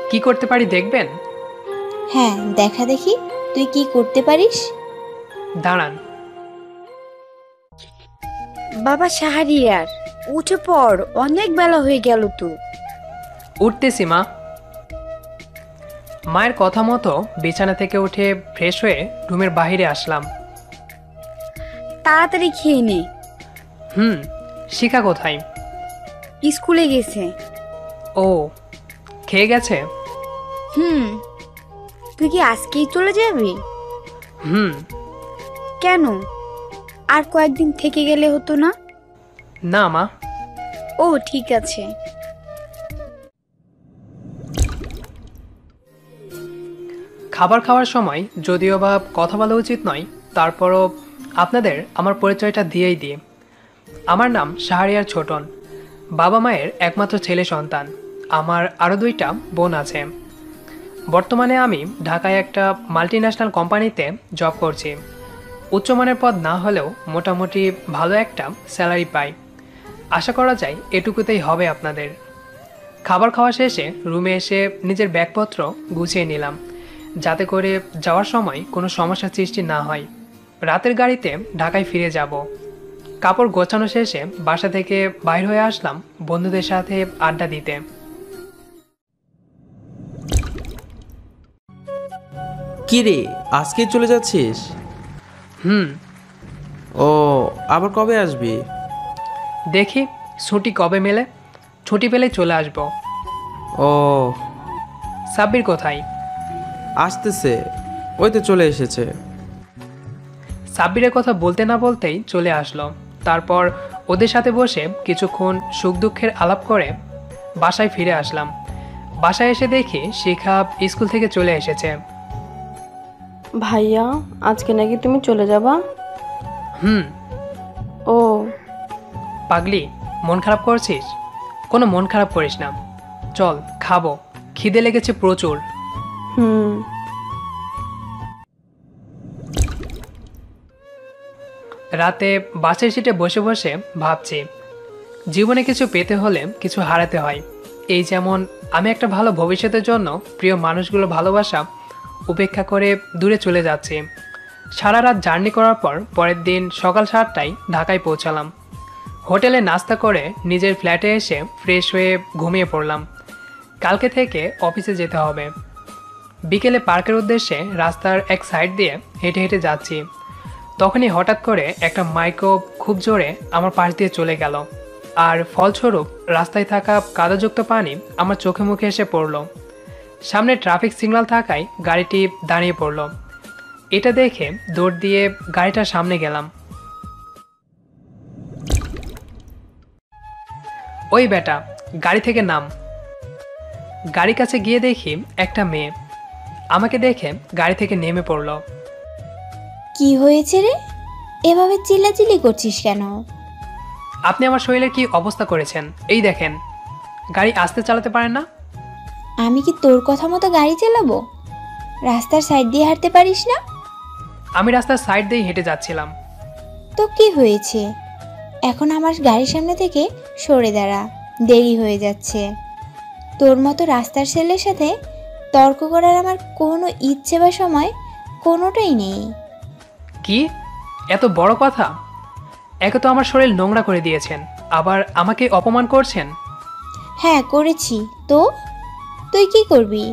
কি করতে পারি দেখবেন? হ্যাঁ, দেখা দেখি তুই কি করতে পারিস। দাঁড়ান। বাবা শাহরিয়ার, উঠে পড়, অনেক বেলা হয়ে গেল তো। উঠতেছি মা। মায়ের কথা মতো বিছানা থেকে উঠে ফ্রেশ হয়ে রুমের বাইরে আসলাম। তাড়াতাড়ি খেয়ে নে। শিখা কোথায়? স্কুলে গেছে। ও, খেয়ে গেছে? তুই কি আজকেই চলে যাবি? হুম। কেন, আর কয়েকদিন থেকে গেলে হতো না? না মা। ও ঠিক আছে। খাবার খাওয়ার সময় যদিও বা কথা বলা উচিত নয়, তারপরও আপনাদের আমার পরিচয়টা দিয়েই দিই। আমার নাম শাহরিয়ার ছোটন। বাবা মায়ের একমাত্র ছেলে সন্তান। আমার আরও 2টা বোন আছে। বর্তমানে আমি ঢাকায় একটা মাল্টিন্যাশনাল কোম্পানিতে জব করছি। উচ্চমানের পদ না হলেও মোটামুটি ভালো একটা স্যালারি পাই। আশা করা যায় এটুকুতেই হবে আপনাদের। খাবার খাওয়া শেষে রুমে এসে নিজের ব্যাগপত্র গুছিয়ে নিলাম, যাতে করে যাওয়ার সময় কোনো সমস্যার সৃষ্টি না হয়। রাতের গাড়িতে ঢাকায় ফিরে যাব। কাপড় গোছানো শেষে বাসা থেকে বাইর হয়ে আসলাম বন্ধুদের সাথে আড্ডা দিতে। কি রে, আজকে চলে যাচ্ছিস? ও, আবার কবে আসবি? দেখি ছুটি কবে মেলে, ছুটি পেলে চলে আসব। ও, সাব্বির কোথায়? আসতেছে, ওই তো চলে এসেছে। সাব্বিরের কথা বলতে না বলতেই চলে আসলো। তারপর ওদের সাথে বসে কিছুক্ষণ সুখ দুঃখের আলাপ করে বাসায় ফিরে আসলাম। বাসায় এসে দেখি শিখা স্কুল থেকে চলে এসেছে। ভাইয়া, আজকে নাকি তুমি চলে যাবা? ও, পাগলি, মন খারাপ করছিস? কোনো মন খারাপ করিস না, চল খাবো, খিদে লেগেছে প্রচুর। রাতে বাসের সিটে বসে বসে ভাবছি, জীবনে কিছু পেতে হলে কিছু হারাতে হয়। এই যেমন আমি একটা ভালো ভবিষ্যতের জন্য প্রিয় মানুষগুলো ভালোবাসা উপেক্ষা করে দূরে চলে যাচ্ছি। সারা রাত জার্নি করার পর পরের দিন সকাল 7টায় ঢাকায় পৌঁছালাম। হোটেলে নাস্তা করে নিজের ফ্ল্যাটে এসে ফ্রেশ হয়ে ঘুমিয়ে পড়লাম। কালকে থেকে অফিসে যেতে হবে। বিকেলে পার্কের উদ্দেশ্যে রাস্তার এক সাইড দিয়ে হেঁটে হেঁটে যাচ্ছি। তখনই হঠাৎ করে একটা মাইক্রো খুব জোরে আমার পাশ দিয়ে চলে গেল, আর ফলস্বরূপ রাস্তায় থাকা কাদাযুক্ত পানি আমার চোখে মুখে এসে পড়ল। সামনে ট্রাফিক সিগন্যাল থাকায় গাড়িটি দাঁড়িয়ে পড়ল। এটা দেখে দৌড় দিয়ে গাড়িটার সামনে গেলাম। ওই বেটা, গাড়ি থেকে নাম। গাড়ির কাছে গিয়ে দেখি একটা মেয়ে আমাকে দেখে গাড়ি থেকে নেমে পড়ল। কি হয়েছে রে, এভাবে চিল্লাচিল্লি করছিস কেন? আপনি আমার শরীরের কি অবস্থা করেছেন, এই দেখেন। গাড়ি আস্তে চালাতে পারেন না? আমি কি তোর কথা মতো গাড়ি চালাবো? রাস্তার সাইড দিয়ে হাঁটতে পারিস না? আমি রাস্তার সাইড দিয়ে হেঁটে যাচ্ছিলাম। তো কি হয়েছে? এখন আমার গাড়ির সামনে থেকে সরে দাঁড়া, দেরি হয়ে যাচ্ছে। তোর মতো রাস্তার ছেলের সাথে তর্ক করার আমার কোনো ইচ্ছে বা সময় কোনোটাই নেই। কি এত বড় কথা? একে তো আমার শরীর নোংরা করে দিয়েছেন, আবার আমাকে অপমান করছেন। হ্যাঁ করেছি তো, তুই কি করবি?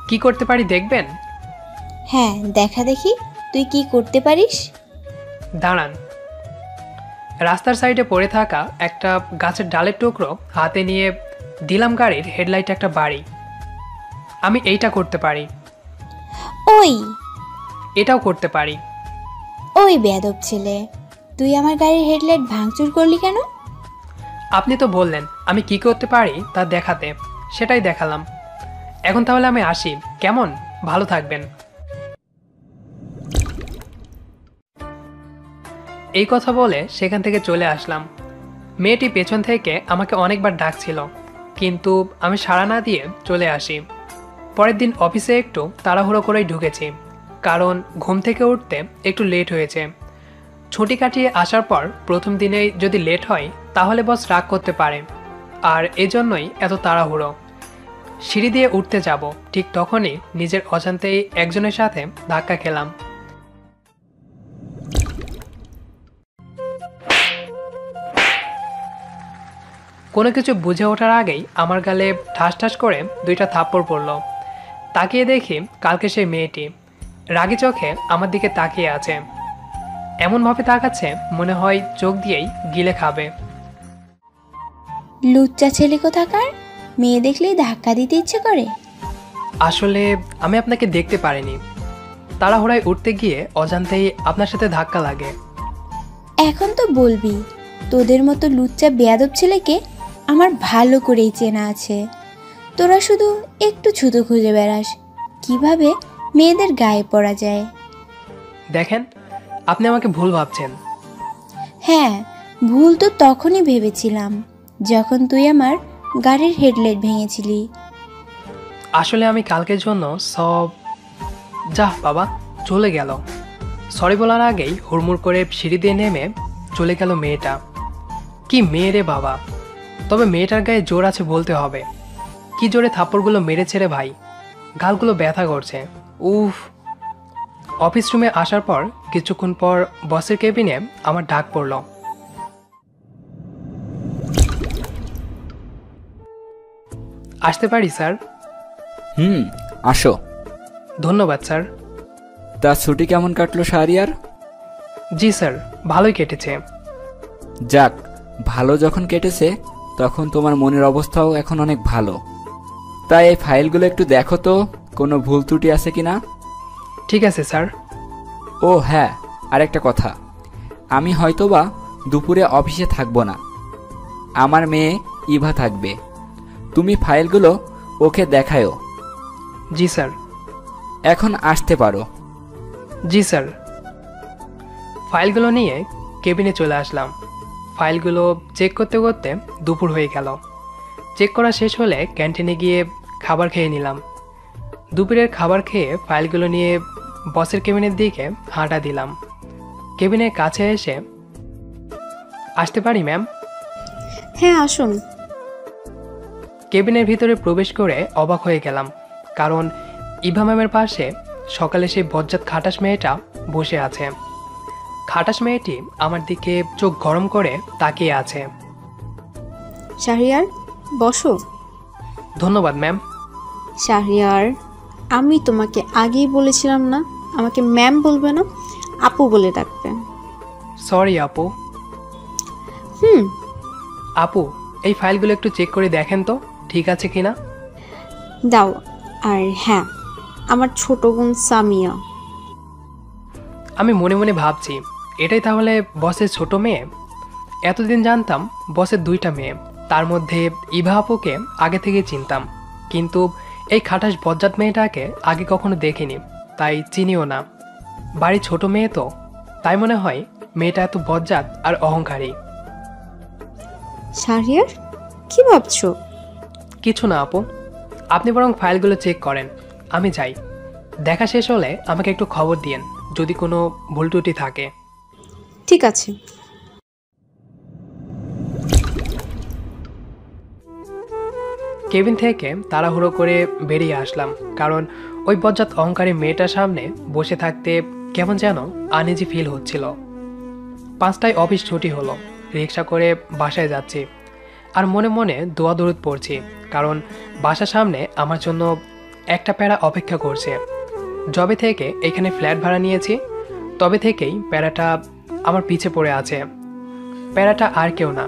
কি করতে পারি দেখবেন? হ্যাঁ, দেখা দেখি তুই কি করতে পারিস। দাঁড়ান। রাস্তার সাইডে পড়ে থাকা একটা গাছের ডালের টুকরো হাতে নিয়ে দিলাম গাড়ির হেডলাইটে একটা বাড়ি। আমি এইটা করতে পারি। ওই, এটাও করতে পারি। ওই বেয়াদব ছেলে, তুই আমার গাড়ির হেডলাইট ভাঙচুর করলি কেন? আপনি তো বললেন আমি কি করতে পারি তা দেখাতে, সেটাই দেখালাম। এখন তাহলে আমি আসি, কেমন? ভালো থাকবেন। এই কথা বলে সেখান থেকে চলে আসলাম। মেয়েটি পেছন থেকে আমাকে অনেকবার ডাকছিল, কিন্তু আমি সাড়া না দিয়ে চলে আসি। পরের দিন অফিসে একটু তাড়াহুড়ো করেই ঢুকেছি, কারণ ঘুম থেকে উঠতে একটু লেট হয়েছে। ছুটি কাটিয়ে আসার পর প্রথম দিনেই যদি লেট হয় তাহলে বস রাগ করতে পারে, আর এজন্যই এত তাড়াহুড়ো। সিঁড়ি দিয়ে উঠতে যাব, ঠিক তখনই নিজের অজান্তেই একজনের সাথে ধাক্কা খেলাম। কোনো কিছু বুঝে ওঠার আগেই আমার গালে ঠাস ঠাস করে 2টা থাপ্পড় পড়ল। তাকিয়ে দেখি কালকে সেই মেয়েটি রাগী চোখে আমার দিকে তাকিয়ে আছে। এমনভাবে তাকাচ্ছে মনে হয় চোখ দিয়েই গিলে খাবে। লুচ্চা ছেলে কোথাকার, মেয়ে দেখলেই ধাক্কা দিতে ইচ্ছে করে। আসলে আমি আপনাকে দেখতে পারিনি, তাড়াহুড়ায় উঠতে গিয়ে অজান্তেই আপনার সাথে ধাক্কা লাগে। এখন তো বলবি, তোদের মতো লুচ্চা বেয়াদব ছেলেকে আমার ভালো করেই চেনা আছে। তোরা শুধু একটু ছুতো খুঁজে বেড়াস কিভাবে মেয়েদের গায়ে পড়া যায়। দেখেন, আপনি আমাকে ভুল ভাবছেন। হ্যাঁ, ভুল তো তখনই ভেবেছিলাম যখন তুই আমার গাড়ির হেডলাইট ভেঙেছিলি। আসলে আমি কালকের জন্য সব যা বাবা চলে গেল। সরি বলার আগেই হুড়মুড় করে সিঁড়ি দিয়ে নেমে চলে গেল মেয়েটা। কি মেয়ে রে বাবা, তবে মেয়েটার গায়ে জোর আছে বলতে হবে। কি জোরে থাপ্পড়গুলো মেরেছে রে ভাই, গালগুলো ব্যথা করছে। উফ। অফিস রুমে আসার পর কিছুক্ষণ পর বসের কেবিনে আমার ডাক পড়ল। আসতে পারি স্যার? আসো। ধন্যবাদ স্যার। তা ছুটি কেমন কাটলো শাহরিয়ার? জি স্যার, ভালোই কেটেছে। যাক, ভালো যখন কেটেছে তখন তোমার মনের অবস্থাও এখন অনেক ভালো। তাই এই ফাইলগুলো একটু দেখো তো, কোনো ভুল ত্রুটি আছে কিনা। ঠিক আছে স্যার। ও হ্যাঁ, আরেকটা কথা, আমি হয়তোবা দুপুরে অফিসে থাকবো না, আমার মেয়ে ইভা থাকবে। তুমি ফাইলগুলো ওকে দেখায়ও। জি স্যার। এখন আসতে পারো। জি স্যার। ফাইলগুলো নিয়ে কেবিনে চলে আসলাম। ফাইলগুলো চেক করতে করতে দুপুর হয়ে গেল। চেক করা শেষ হলে ক্যান্টিনে গিয়ে খাবার খেয়ে নিলাম। দুপুরের খাবার খেয়ে ফাইলগুলো নিয়ে বসের কেবিনের দিকে হাঁটা দিলাম। কেবিনের কাছে এসে আসতে পারি ম্যাম? হ্যাঁ আসুন। কেবিনের ভিতরে প্রবেশ করে অবাক হয়ে গেলাম, কারণ ইভা ম্যামের পাশে সকালে সেই বজ্জাত খাটাস মেয়েটা বসে আছে। খাটাস মেয়েটি আমার দিকে চোখ গরম করে তাকিয়ে আছে। শাহরিয়ার বসো। ধন্যবাদ ম্যাম। শাহরিয়ার, আমি তোমাকে আগেই বলেছিলাম না আমাকে ম্যাম বলবে না, আপু বলে ডাকবে। সরি আপু। আপু, এই ফাইলগুলো একটু চেক করে দেখেন তো ঠিক আছে কিনা। দাও। আর হ্যাঁ, আমার ছোট বোন সামিয়া। আমি মনে মনে ভাবছি, এটাই তাহলে বসের ছোট মেয়ে। এতদিন জানতাম বসের 2টা মেয়ে, তার মধ্যে ইভা আপুকে আগে থেকে চিনতাম, কিন্তু এই খাটাস বজ্জাত মেয়েটাকে আগে কখনো দেখিনি, তাই চিনিও না। বাড়ি ছোট মেয়ে তো, তাই মনে হয় মেয়েটা এত বজ্জাত আর অহংকারী। শাহরিয়ার, কি ভাবছো? কিছু না আপু, আপনি বরং ফাইলগুলো চেক করেন, আমি যাই। দেখা শেষ হলে আমাকে একটু খবর দিয়েন যদি কোনো ভুল ত্রুটি থাকে। ঠিক আছে। কেবিন থেকে তাড়াহুড়ো করে বেরিয়ে আসলাম, কারণ ওই বজ্জাত অহংকারী মেয়েটার সামনে বসে থাকতে কেমন যেন আনইজি ফিল হচ্ছিল। 5টায় অফিস ছুটি হলো, রিক্সা করে বাসায় যাচ্ছি আর মনে মনে দোয়া দরুদ পড়ছি, কারণ বাসার সামনে আমার জন্য একটা প্যারা অপেক্ষা করছে। যবে থেকে এখানে ফ্ল্যাট ভাড়া নিয়েছি তবে থেকেই প্যারাটা আমার পিছে পড়ে আছে। প্যারাটা আর কেউ না,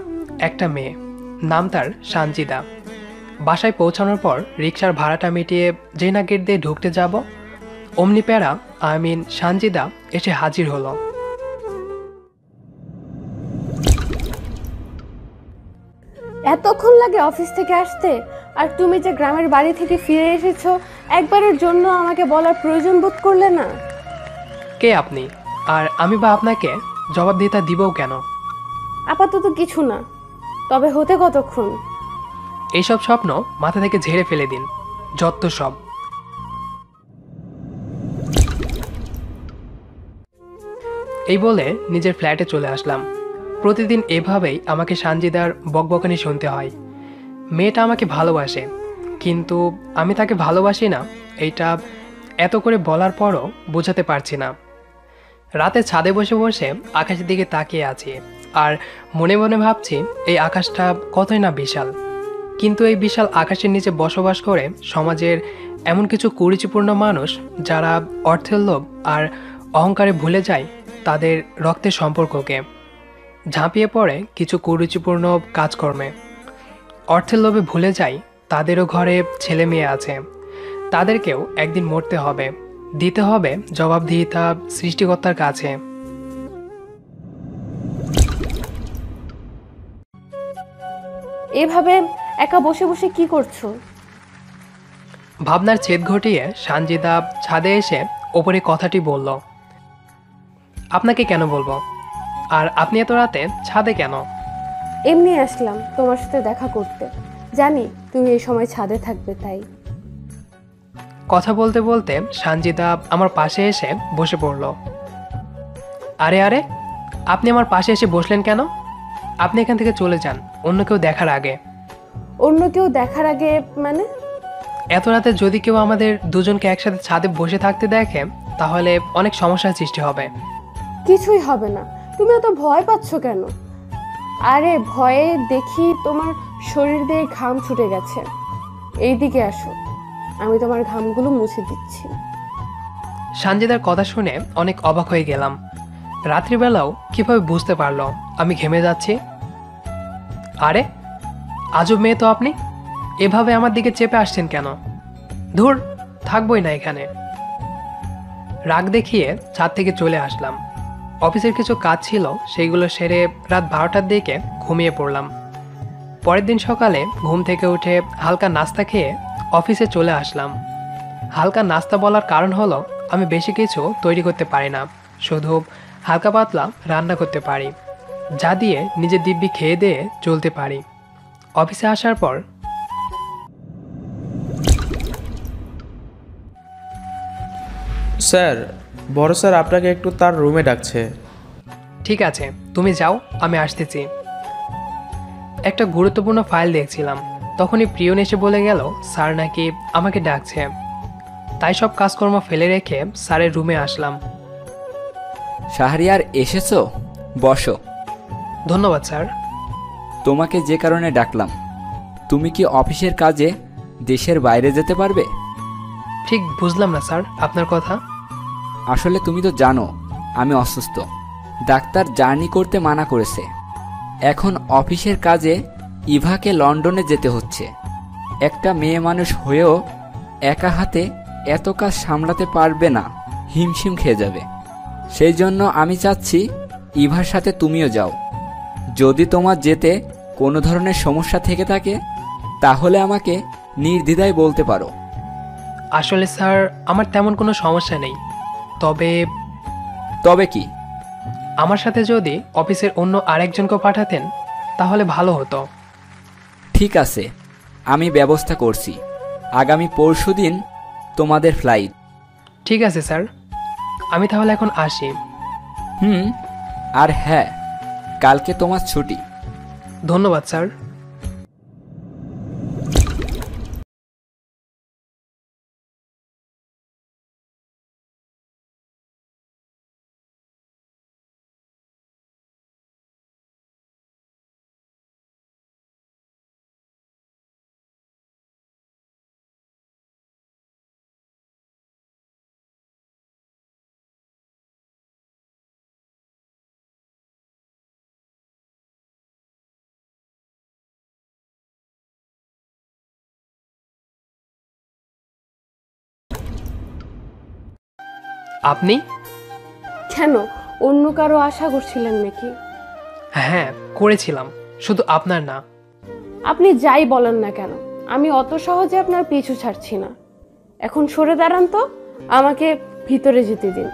একটা মেয়ে, নাম তার সানজিদা। বাসায় পৌঁছানোর পর রিক্সার ভাড়াটা মিটিয়ে যেই না গেট দিয়ে ঢুকতে যাব, অমনি প্যারা সানজিদা এসে হাজির হলো। এতক্ষণ লাগে অফিস থেকে আসতে, আর তুমি যে গ্রামের বাড়ি থেকে ফিরে এসেছো একবারের জন্য আমাকে বলার প্রয়োজন বোধ করলে না? কে আপনি, আর আমি বা আপনাকে জবাবদিহিতা দিবও কেন? আপাতত কিছু না, তবে হতে কতক্ষণ? এইসব স্বপ্ন মাথা থেকে ঝেড়ে ফেলে দিন, যত সব। এই বলে নিজের ফ্ল্যাটে চলে আসলাম। প্রতিদিন এভাবেই আমাকে সানজিদার বকবকানি শুনতে হয়। মেয়েটা আমাকে ভালোবাসে, কিন্তু আমি তাকে ভালোবাসি না এইটা এত করে বলার পরও বোঝাতে পারছি না। রাতে ছাদে বসে বসে আকাশের দিকে তাকিয়ে আছি আর মনে মনে ভাবছি এই আকাশটা কতই না বিশাল। কিন্তু এই বিশাল আকাশের নিচে বসবাস করে সমাজের এমন কিছু কুরুচিপূর্ণ মানুষ যারা অর্থের লোভ আর অহংকারে ভুলে যায় তাদের রক্তের সম্পর্ককে, ঝাঁপিয়ে পড়ে কিছু কুরুচিপূর্ণ কাজকর্মে। অর্থের লোভে ভুলে যায় তাদেরও ঘরে ছেলে মেয়ে আছে, তাদেরকেও একদিন মরতে হবে, দিতে হবে জবাবদিহিতা সৃষ্টিকর্তার কাছে। এভাবে একা বসে বসে কি করছো? ভাবনার ছেদ ঘটিয়ে সানজিদা ছাদে এসে ওপরে কথাটি বলল। আপনাকে কেন বলবো? আর আপনি এত রাতে ছাদে কেন? এমনি আসলাম তোমার সাথে দেখা করতে, জানি তুমি এই সময় ছাদে থাকবে তাই। কথা বলতে বলতে সানজিদা আমার পাশে এসে বসে পড়ল। আরে আরে, আপনি আমার পাশে এসে বসলেন কেন? আপনি এখান থেকে চলে যান অন্য কেউ দেখার আগে। অন্য কেউ দেখার আগে মানে? এত রাতে যদি কেউ আমাদের দুজনকে একসাথে ছাদে বসে থাকতে দেখে তাহলে অনেক সমস্যার সৃষ্টি হবে। কিছুই হবে না, তুমি অত ভয় পাচ্ছ কেন? আরে ভয়ে দেখি তোমার শরীর দিয়ে ঘাম ছুটে গেছে, এইদিকে আসো, আমি তোমার ঘামগুলো মুছে দিচ্ছি। সানজিদার কথা শুনে অনেক অবাক হয়ে গেলাম। রাত্রিবেলাও কিভাবে বুঝতে পারলো আমি ঘেমে যাচ্ছি? আরে আজব মেয়ে তো আপনি, এভাবে আমার দিকে চেপে আসছেন কেন? ধুর, থাকবোই না এখানে। রাগ দেখিয়ে ছাদ থেকে চলে আসলাম। অফিসের কিছু কাজ ছিল, সেইগুলো সেরে রাত 12টার দিকে ঘুমিয়ে পড়লাম। পরের দিন সকালে ঘুম থেকে উঠে হালকা নাস্তা খেয়ে অফিসে চলে আসলাম। হালকা নাস্তা বলার কারণ হলো আমি বেশি কিছু তৈরি করতে পারি না, শুধু হালকা পাতলা রান্না করতে পারি, যা দিয়ে নিজের দিব্যি খেয়ে দিয়ে চলতে পারি। অফিসে আসার পর স্যার, বড় স্যার আপনাকে একটু তার রুমে ডাকছে। ঠিক আছে, তুমি যাও, আমি আসতেছি। একটা গুরুত্বপূর্ণ ফাইল দেখছিলাম, তখনই প্রিয়ন এসে বলে গেল স্যার নাকি আমাকে ডাকছে। তাই সব কাজকর্ম ফেলে রেখে স্যারের রুমে আসলাম। শাহরিয়ার এসেছো? বসো। ধন্যবাদ স্যার। তোমাকে যে কারণে ডাকলাম, তুমি কি অফিসের কাজে দেশের বাইরে যেতে পারবে? ঠিক বুঝলাম না স্যার আপনার কথা। আসলে তুমি তো জানো আমি অসুস্থ, ডাক্তার জার্নি করতে মানা করেছে। এখন অফিসের কাজে ইভাকে লন্ডনে যেতে হচ্ছে। একটা মেয়ে মানুষ হয়েও একা হাতে এত কাজ সামলাতে পারবে না, হিমশিম খেয়ে যাবে। সেই জন্য আমি চাচ্ছি ইভার সাথে তুমিও যাও। যদি তোমার যেতে কোনো ধরনের সমস্যা থেকে থাকে তাহলে আমাকে নির্দ্বিধায় বলতে পারো। আসলে স্যার আমার তেমন কোনো সমস্যা নেই, তবে তবে কি? আমার সাথে যদি অফিসের অন্য আরেকজনকে পাঠাতেন তাহলে ভালো হতো। ঠিক আছে, আমি ব্যবস্থা করছি। আগামী পরশুদিন তোমাদের ফ্লাইট। ঠিক আছে স্যার, আমি তাহলে এখন আসি। আর হ্যাঁ, কালকে তোমার ছুটি। ধন্যবাদ স্যার। আপনি? কেন, অন্য কারো আশা করছিলেন নাকি? হ্যাঁ করেছিলাম, শুধু আপনার না। আপনি যাই বলেন না কেন, আমি অত সহজে আপনার পিছু ছাড়ছি না। এখন সরে দাঁড়ান তো, আমাকে ভিতরে যেতে দিন।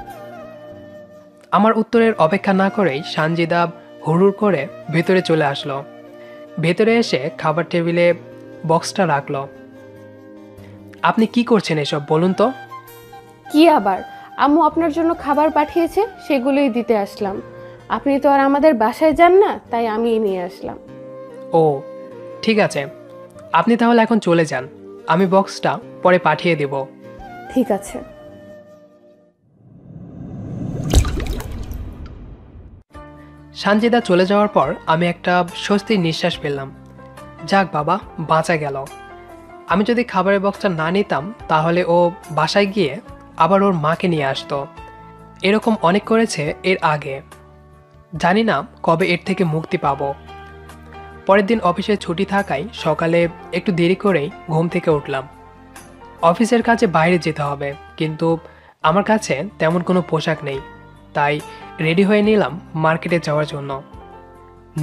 আমার উত্তরের অপেক্ষা না করেই সানজিদা হুড়ুড় করে ভেতরে চলে আসলো। ভেতরে এসে খাবার টেবিলে বক্সটা রাখলো। আপনি কি করছেন এসব বলুন তো? কি আবার, আম্মু আপনার জন্য খাবার পাঠিয়েছে, সেগুলোই দিতে আসলাম। আপনি তো আর আমাদের বাসায় যান না, তাই আমি নিয়ে আসলাম। ও ঠিক আছে, আপনি তাহলে এখন চলে যান। আমি বক্সটা পরে পাঠিয়ে দেব। ঠিক আছে। সানজিদা চলে যাওয়ার পর আমি একটা স্বস্তির নিঃশ্বাস পেলাম। যাক বাবা, বাঁচা গেল। আমি যদি খাবারের বক্সটা না নিতাম তাহলে ও বাসায় গিয়ে আবার ওর মাকে নিয়ে আসতো। এরকম অনেক করেছে এর আগে। জানি না কবে এর থেকে মুক্তি পাবো। পরের দিন অফিসে ছুটি থাকায় সকালে একটু দেরি করেই ঘুম থেকে উঠলাম। অফিসের কাজে বাইরে যেতে হবে, কিন্তু আমার কাছে তেমন কোনো পোশাক নেই, তাই রেডি হয়ে নিলাম মার্কেটে যাওয়ার জন্য।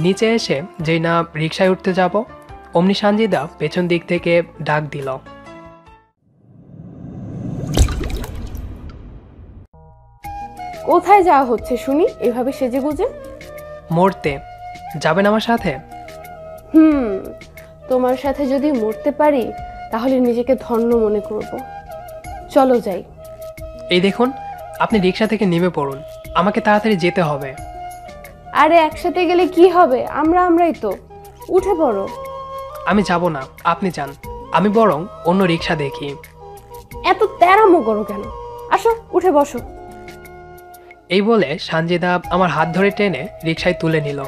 নিচে এসে যেই না রিকশায় উঠতে যাব, অমনি সানজিদা পেছন দিক থেকে ডাক দিল। কোথায় যাওয়া হচ্ছে শুনি এভাবে সেজে গুজে? মরতে যাবেন আমার সাথে? তোমার সাথে যদি মরতে পারি তাহলে নিজেকে ধন্য মনে করব। চলো যাই। এই দেখুন, আপনি রিকশা থেকে নেমে পড়ুন, আমাকে তাড়াতাড়ি যেতে হবে। আরে একসাথে গেলে কি হবে, আমরাই তো। উঠে পড়ো। আমি যাব না, আপনি যান। আমি বরং অন্য রিকশা দেখি। এত তেরামো করো কেন? আসো, উঠে বসো। এই বলে সানজিদা আমার হাত ধরে টেনে রিকশায় তুলে নিল।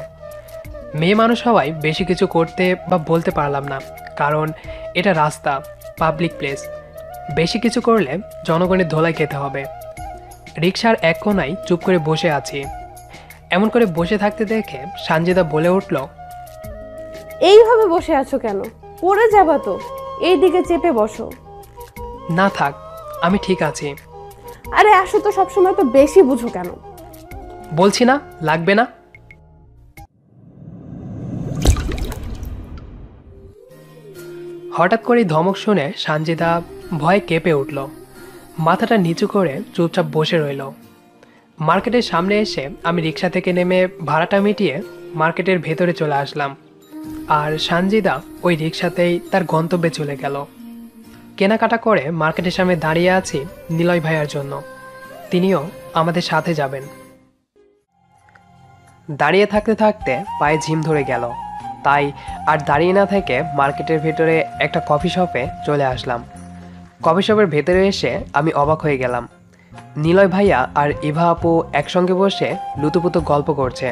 মেয়ে মানুষ হওয়ায় বেশি কিছু করতে বা বলতে পারলাম না, কারণ এটা রাস্তা, পাবলিক প্লেস। বেশি কিছু করলে জনগণের ধোলাই খেতে হবে। রিকশার এক কোনায় চুপ করে বসে আছি। এমন করে বসে থাকতে দেখে সানজিদা বলে উঠল, এইভাবে বসে আছো কেন? পড়ে যাবা তো, এই দিকে চেপে বসো। না থাক, আমি ঠিক আছি। আরে আসো তো, সবসময় তো বেশি বুঝো কেন? বলছি না, লাগবে না। হঠাৎ করে ধমক শুনে সানজিদা ভয়ে কেঁপে উঠল। মাথাটা নিচু করে চুপচাপ বসে রইল। মার্কেটের সামনে এসে আমি রিকশা থেকে নেমে ভাড়াটা মিটিয়ে মার্কেটের ভেতরে চলে আসলাম। আর সানজিদা ওই রিকশাতেই তার গন্তব্যে চলে গেল। কেনাকাটা করে মার্কেটের সামনে দাঁড়িয়ে আছি নিলয় ভাইয়ার জন্য। তিনিও আমাদের সাথে যাবেন। দাঁড়িয়ে থাকতে থাকতে পায়ে ঝিম ধরে গেল, তাই আর দাঁড়িয়ে না থেকে মার্কেটের ভেতরে একটা কফি শপে চলে আসলাম। কফি শপের ভেতরে এসে আমি অবাক হয়ে গেলাম। নিলয় ভাইয়া আর ইভা আপু একসঙ্গে বসে লুতুপুতু গল্প করছে।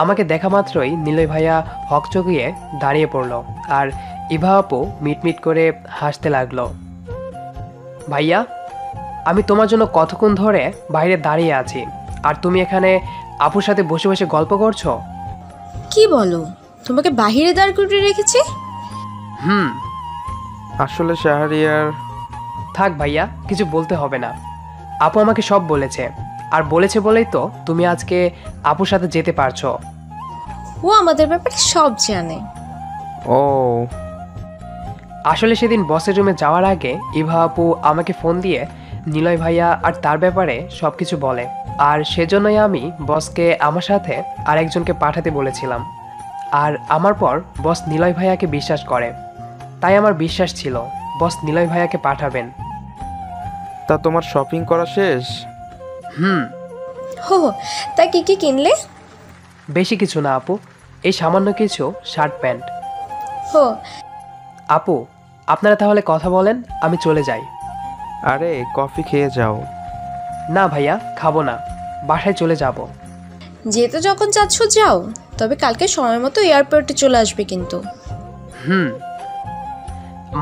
আমাকে দেখা মাত্রই নিলয় ভাইয়া হকচকিয়ে দাঁড়িয়ে পড়ল, আর ইভা আপু মিটমিট করে হাসতে লাগলো। ভাইয়া, আমি তোমার জন্য কতক্ষণ ধরে বাইরে দাঁড়িয়ে আছি, আর তুমি এখানে আপুর সাথে বসে বসে গল্প করছো? কি বলো, তোমাকে বাহিরে দাঁড় করিয়ে রেখেছে? আসলে শাহরিয়ার। থাক ভাইয়া, কিছু বলতে হবে না। আপু আমাকে সব বলেছে, আর বলেছে বলেই তো তুমি আজকে আপুর সাথে যেতে পারছো। ও আমাদের ব্যাপারে সব জানে। ও, আসলে সেদিন বসের রুমে যাওয়ার আগে ইভা আপু আমাকে ফোন দিয়ে নিলয় ভাইয়া আর তার ব্যাপারে সব কিছু বলে, আর সেজন্যই আমি বসকে আমার সাথে আরেকজনকে পাঠাতে বলেছিলাম। আর আমার পর বস নিলয় ভাইয়াকে বিশ্বাস করে, তাই আমার বিশ্বাস ছিল বস নিলয় ভাইয়াকে পাঠাবেন। তা তোমার শপিং করা শেষ? হো, তা কি কি কিনলে? বেশি কিছু না আপু, এই সামান্য কিছু শার্ট প্যান্ট। হো, আপু, আপনারা তাহলে কথা বলেন, আমি চলে যাই। আরে কফি খেয়ে যাও। না ভাইয়া, খাবো না, বাসায় চলে যাব। যেতে যখন চাচ্ছ যাও, তবে কালকে সময় মতো এয়ারপোর্টে চলে আসবে কিন্তু।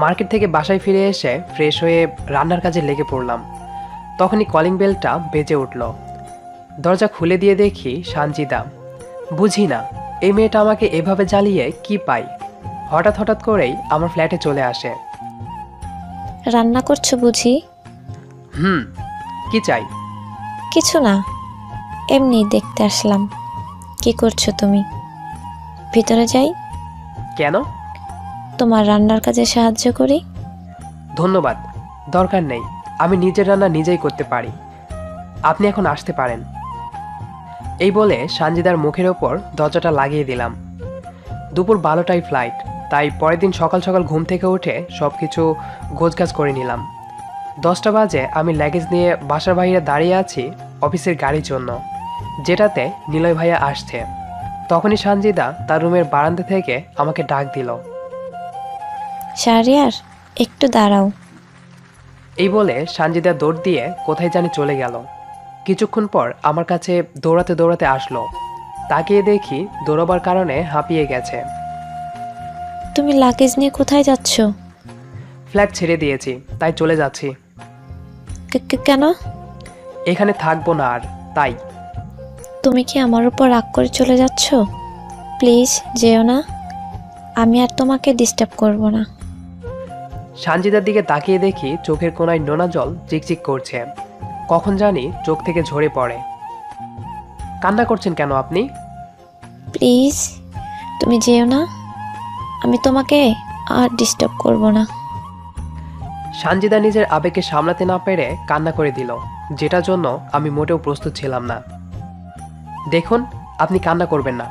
মার্কেট থেকে বাসায় ফিরে এসে ফ্রেশ হয়ে রান্নার কাজে লেগে পড়লাম। তখনই কলিং বেলটা বেজে উঠল। দরজা খুলে দিয়ে দেখি সানজিদা। বুঝি না এই মেয়েটা আমাকে এভাবে জ্বালিয়ে কি পাই। হঠাৎ হঠাৎ করেই আমার ফ্ল্যাটে চলে আসে। রান্না করছো বুঝি? কি চাই? কিছু না, এমনি দেখতে আসলাম। কি করছো তুমি? ভিতরে যাই? কেন? তোমার রান্নার কাজে সাহায্য করি। ধন্যবাদ, দরকার নেই, আমি নিজের রান্না নিজেই করতে পারি। আপনি এখন আসতে পারেন। এই বলে সানজিদার মুখের ওপর দরজাটা লাগিয়ে দিলাম। দুপুর 12টায় ফ্লাইট, তাই পরের দিন সকাল সকাল ঘুম থেকে উঠে সব কিছু গোছগাছ করে নিলাম। 10টা বাজে আমি লাগেজ নিয়ে বাসার বাইরে দাঁড়িয়ে আছি অফিসের গাড়ির জন্য, যেটাতে নিলয় ভাইয়া আসছে। তখনই সানজিদা তার রুমের বারান্দা থেকে আমাকে ডাক দিল। শাহরিয়ার, একটু দাঁড়াও। এই বলে সানজিদা দৌড় দিয়ে কোথায় জানি চলে গেল। কিছুক্ষণ পর আমার কাছে দৌড়াতে দৌড়াতে আসলো। তাকিয়ে দেখি দৌড়াবার কারণে হাঁপিয়ে গেছে। তুমি লাগেজ নিয়ে কোথায় যাচ্ছ? ফ্ল্যাট ছেড়ে দিয়েছি, তাই চলে যাচ্ছি। কেন? এখানে থাকবো না আর, তাই। তুমি কি আমার উপর রাগ করে চলে যাচ্ছ? প্লিজ যেও না, আমি আর তোমাকে ডিস্টার্ব করব না। সানজিদার দিকে তাকিয়ে দেখি চোখের কোণায় নোনা জল চিকচিক করছে। কখন জানি চোখ থেকে ঝরে পড়ে। কান্না করছেন কেন আপনি? প্লিজ তুমি যেও না, আমি তোমাকে আর ডিস্টার্ব করব না। সানজিদা নিজের আবেগকে সামলাতে না পেরে কান্না করে দিল, যেটার জন্য আমি মোটেও প্রস্তুত ছিলাম না। দেখুন, আপনি কান্না করবেন না।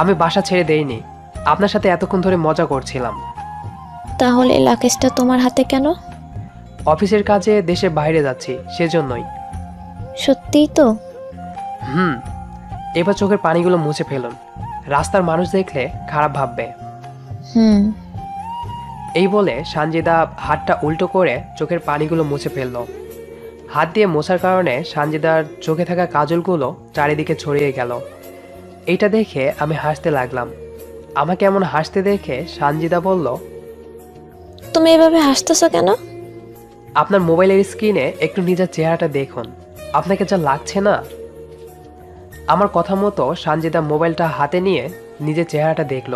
আমি বাসা ছেড়ে দেইনি, আপনার সাথে এতক্ষণ ধরে মজা করছিলাম। তাহলে লাগেজটা তোমার হাতে কেন? অফিসের কাজে দেশের বাইরে যাচ্ছি, সেজন্যই। সত্যিই তো? এবার চোখের পানিগুলো মুছে ফেলুন, রাস্তার মানুষ দেখলে খারাপ ভাববে। এই বলে সানজিদা হাতটা উল্টো করে চোখের পানিগুলো মুছে ফেলল। হাত দিয়ে মোছার কারণে সানজিদার চোখে থাকা কাজলগুলো চারিদিকে ছড়িয়ে গেল। এইটা দেখে আমি হাসতে লাগলাম। আমাকে এমন হাসতে দেখে সানজিদা বলল, তুমি এভাবে হাসতেছো কেন? আপনার মোবাইলের স্ক্রিনে একটু নিজের চেহারাটা দেখুন, আপনাকে যা লাগছে না। আমার কথা মতো সানজিদা মোবাইলটা হাতে নিয়ে নিজের চেহারাটা দেখল।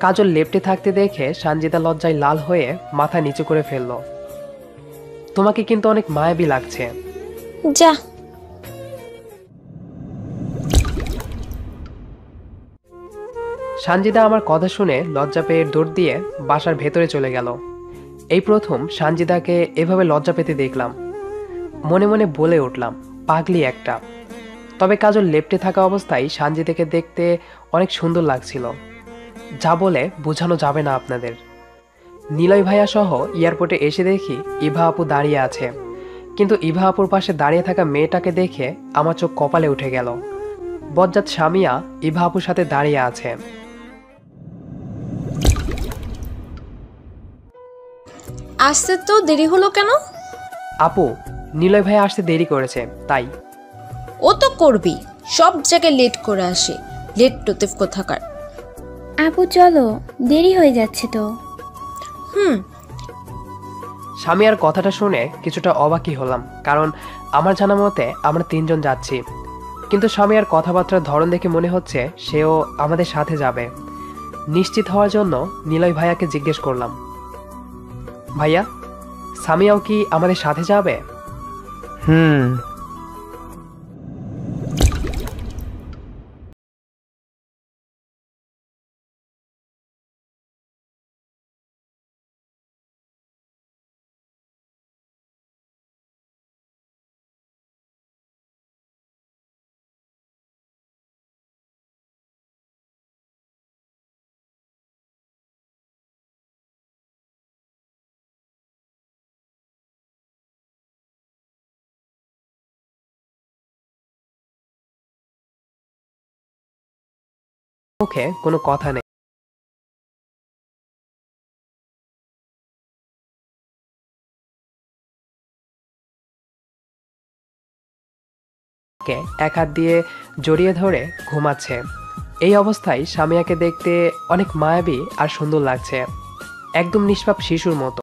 কাজল লেপ্টে থাকতে দেখে সানজিদা লজ্জায় লাল হয়ে মাথা নিচু করে ফেলল। তোমাকে কিন্তু অনেক মায়াবী লাগছে। যা। সানজিদা আমার কথা শুনে লজ্জা পেয়ে দৌড় দিয়ে বাসার ভেতরে চলে গেল। এই প্রথম সানজিদাকে এভাবে লজ্জা পেতে দেখলাম। মনে মনে বলে উঠলাম, পাগলি একটা। তবে কাজল লেপ্টে থাকা অবস্থায় সানজিদাকে দেখতে অনেক সুন্দর লাগছিল, যা বলে বোঝানো যাবে না আপনাদের। নিলয় ভাইয়া সহ এয়ারপোর্টে এসে দেখি ইভা আপু দাঁড়িয়ে আছে, কিন্তু ইভা আপুর পাশে দাঁড়িয়ে থাকা মেয়েটাকে দেখে আমার চোখ কপালে উঠে গেল। বজ্জাত সামিয়া ইভা আপুর সাথে দাঁড়িয়ে আছে। আসতে তো দেরি হলো কেন? আপু, নিলয় ভাইয়া আসতে দেরি করেছে, তাই। ও তো করবি, সব জায়গায় লেট করে আসে, লেট টোতেফ কোথাকার। আপু চলো, দেরি হয়ে যাচ্ছে তো। সামিয়ার কথাটা শুনে কিছুটা অবাকই হলাম, কারণ আমার জানা মতে আমরা 3 জন যাচ্ছি। কিন্তু সামিয়ার কথাবার্তার ধরন দেখে মনে হচ্ছে সেও আমাদের সাথে যাবে। নিশ্চিত হওয়ার জন্য নিলয় ভাইয়াকে জিজ্ঞেস করলাম, ভাইয়া, সামিয়াও কি আমাদের সাথে যাবে? মুখে কোনো কথা নেই। এক হাত দিয়ে জড়িয়ে ধরে ঘুমাচ্ছে। এই অবস্থায় সামিয়াকে দেখতে অনেক মায়াবী আর সুন্দর লাগছে, একদম নিষ্পাপ শিশুর মতো।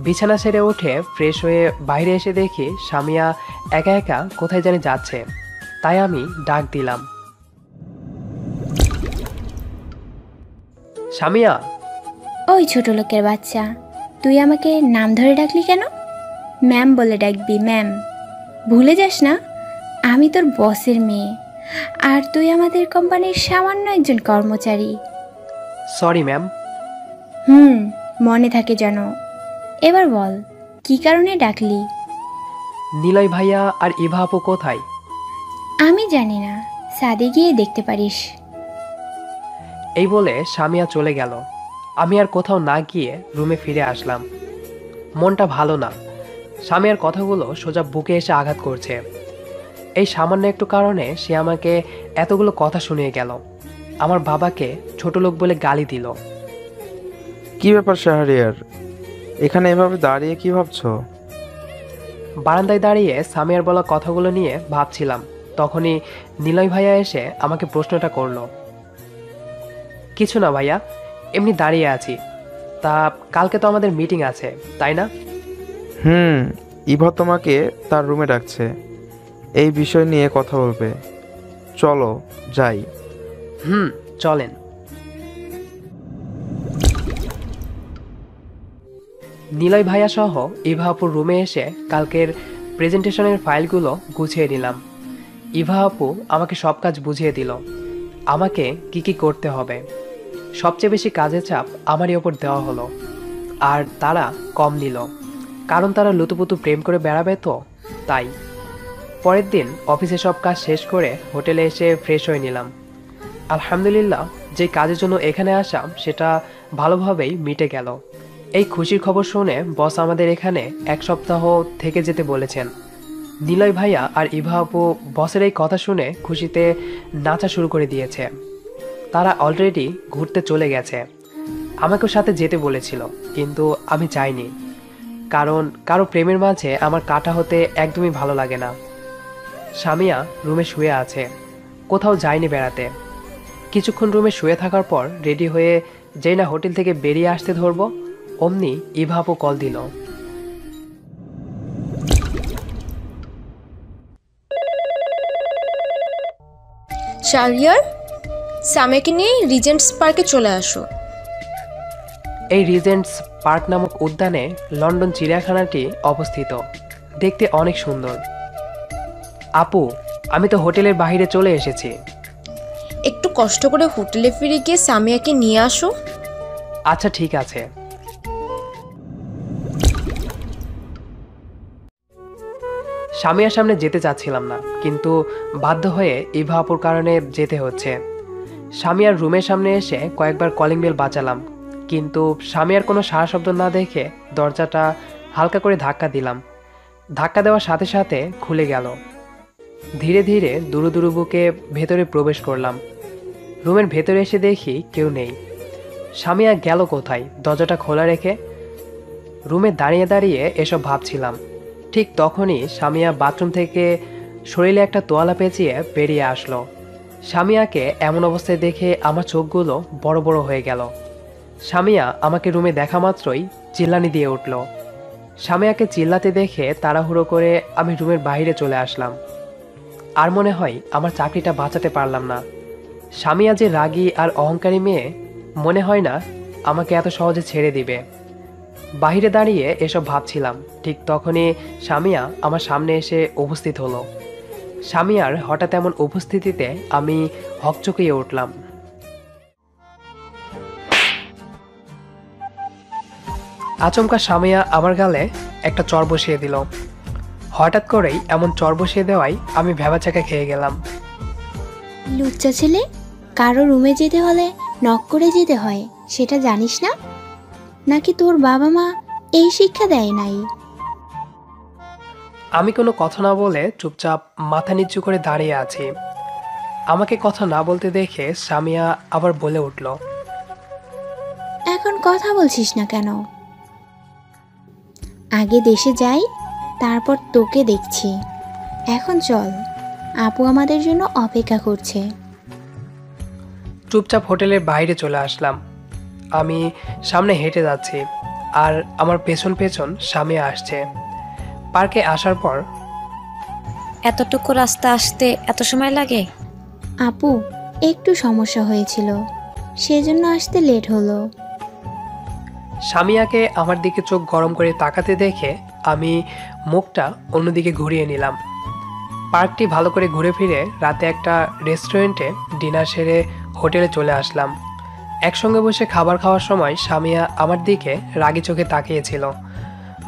বিছানা ছেড়ে উঠে ফ্রেশ হয়ে বাইরে এসে দেখি সামিয়া একা একা কোথায় জানি যাচ্ছে, তাই আমি ডাক দিলাম, সামিয়া। ওই ছোট লোকের বাচ্চা, তুই আমাকে নাম ধরে ডাকলি কেন? ম্যাম বলে ডাকবি, ম্যাম। ভুলে যাস না, আমি তোর বসের মেয়ে, আর তুই আমাদের কোম্পানির সামান্য একজন কর্মচারী। Sorry ma'am. মনে থাকে যেন। এবার বল, কি কারণে ডাকলি? নিলয় ভাইয়া আর ইভা আপু কোথায়? আমি জানি না, সাদে গিয়ে দেখতে পারিস। এই বলে সামিয়া চলে গেল। আমি আর কোথাও না গিয়ে রুমে ফিরে আসলাম। মনটা ভালো না। সামিয়ার কথাগুলো সোজা বুকে এসে আঘাত করছে। এই সামান্য একটু কারণে সে আমাকে এতগুলো কথা শুনিয়ে গেল। আমার বাবাকে ছোট লোক বলে গালি দিল। কি ব্যাপার শাহরিয়ার, এখানে এভাবে দাঁড়িয়ে কি ভাবছো? বারান্দায় দাঁড়িয়ে সামিয়ার বলা কথাগুলো নিয়ে ভাবছিলাম। তখনই নিলয় ভাইয়া এসে আমাকে প্রশ্নটা করলো। কিছু না ভাইয়া, এমনি দাঁড়িয়ে আছি। তা কালকে তো আমাদের মিটিং আছে, তাই না? ইভা তোমাকে তার রুমে ডাকছে, এই বিষয় নিয়ে কথা বলবে। চলো যাই। চলেন। নিলয় ভাইয়া সহ ইভা আপুর রুমে এসে কালকের প্রেজেন্টেশনের ফাইলগুলো গুছিয়ে নিলাম। ইভা আপু আমাকে সব কাজ বুঝিয়ে দিল, আমাকে কি কি করতে হবে। সবচেয়ে বেশি কাজের চাপ আমারই ওপর দেওয়া হলো, আর তারা কম নিল, কারণ তারা লুতুপুতু প্রেম করে বেড়াবে তো, তাই। পরের দিন অফিসে সব কাজ শেষ করে হোটেলে এসে ফ্রেশ হয়ে নিলাম। আলহামদুলিল্লাহ, যে কাজের জন্য এখানে আসা সেটা ভালোভাবেই মিটে গেল। এই খুশির খবর শুনে বস আমাদের এখানে 1 সপ্তাহ থেকে যেতে বলেছেন। নিলয় ভাইয়া আর ইভা আপু বসের এই কথা শুনে খুশিতে নাচা শুরু করে দিয়েছে। তারা অলরেডি ঘুরতে চলে গেছে। আমাকেও সাথে যেতে বলেছিল, কিন্তু আমি চাইনি, কারণ কারো প্রেমের মাঝে আমার কাটা হতে একদমই ভালো লাগে না। সামিয়া রুমে শুয়ে আছে, কোথাও যায়নি বেড়াতে। কিছুক্ষণ রুমে শুয়ে থাকার পর রেডি হয়ে যেই না হোটেল থেকে বেরিয়ে আসতে ধরবো, অমনি ইভা আপু কল দিল। শাহরিয়ার, সামিয়াকে নিয়ে রিজেন্টস পার্কে চলে আসো। এই রিজেন্টস পার্ক নামক উদ্যানে লন্ডন চিড়িয়াখানাটি অবস্থিত। দেখতে অনেক সুন্দর। আপু, আমি তো হোটেলের বাইরে চলে এসেছি। একটু কষ্ট করে হোটেলে ফিরে গিয়ে সামিয়াকে নিয়ে আসো। আচ্ছা ঠিক আছে। সামিয়ার সামনে যেতে চাচ্ছিলাম না, কিন্তু বাধ্য হয়ে ইভা আপুর কারণে যেতে হচ্ছে। সামিয়ার রুমের সামনে এসে কয়েকবার কলিং বেল বাজালাম, কিন্তু সামিয়ার কোনো সাড়া শব্দ না দেখে দরজাটা হালকা করে ধাক্কা দিলাম। ধাক্কা দেওয়ার সাথে সাথে খুলে গেল। ধীরে ধীরে দুরু দুরু বুকে ভেতরে প্রবেশ করলাম। রুমের ভেতরে এসে দেখি কেউ নেই। সামিয়া গেল কোথায় দরজাটা খোলা রেখে? রুমে দাঁড়িয়ে দাঁড়িয়ে এসব ভাবছিলাম। ঠিক তখনই সামিয়া বাথরুম থেকে শরীরে একটা তোয়ালা পেঁচিয়ে বেরিয়ে আসলো। সামিয়াকে এমন অবস্থায় দেখে আমার চোখগুলো বড় বড় হয়ে গেল। সামিয়া আমাকে রুমে দেখা মাত্রই চিল্লানি দিয়ে উঠল। সামিয়াকে চিল্লাতে দেখে তাড়াহুড়ো করে আমি রুমের বাইরে চলে আসলাম। আর মনে হয় আমার চাকরিটা বাঁচাতে পারলাম না। সামিয়া যে রাগী আর অহংকারী মেয়ে, মনে হয় না আমাকে এত সহজে ছেড়ে দিবে। বাইরে দাঁড়িয়ে এসব ভাবছিলাম, ঠিক তখনই সামিয়া আমার সামনে এসে উপস্থিত হলো। সামিয়ার হঠাৎ এমন উপস্থিতিতে আমি হকচকিয়ে উঠলাম। আচমকা সামিয়া আমার গালে একটা চড় বসিয়ে দিল। হঠাৎ করেই এমন চড় বসিয়ে দেওয়ায় আমি ভ্যাবাচাকা খেয়ে গেলাম। লুচ্চা ছেলে, কারো রুমে যেতে হলে নক করে যেতে হয়, সেটা জানিস না? নাকি তোর বাবা মা এই শিক্ষা দেয় নাই? আমি কোনো কথা না বলে চুপচাপ মাথা নিচু করে দাঁড়িয়ে আছি। আমাকে কথা না বলতে দেখে সামিয়া আবার বলে উঠল, এখন কথা বলছিস না কেন? আগে দেশে যাই, তারপর তোকে দেখছি। এখন চল, আপু আমাদের জন্য অপেক্ষা করছে। চুপচাপ হোটেলের বাইরে চলে আসলাম। আমি সামনে হেঁটে যাচ্ছি, আর আমার পেছন পেছন সামিয়া আসছে। পার্কে আসার পর, এতটুকু রাস্তা আসতে এত সময় লাগে? আপু, একটু সমস্যা হয়েছিল, সেজন্য আসতে লেট হলো। সামিয়াকে আমার দিকে চোখ গরম করে তাকাতে দেখে আমি মুখটা অন্যদিকে ঘুরিয়ে নিলাম। পার্কটি ভালো করে ঘুরে ফিরে রাতে একটা রেস্টুরেন্টে ডিনার সেরে হোটেলে চলে আসলাম। একসঙ্গে বসে খাবার খাওয়ার সময় সামিয়া আমার দিকে রাগী চোখে তাকিয়েছিল।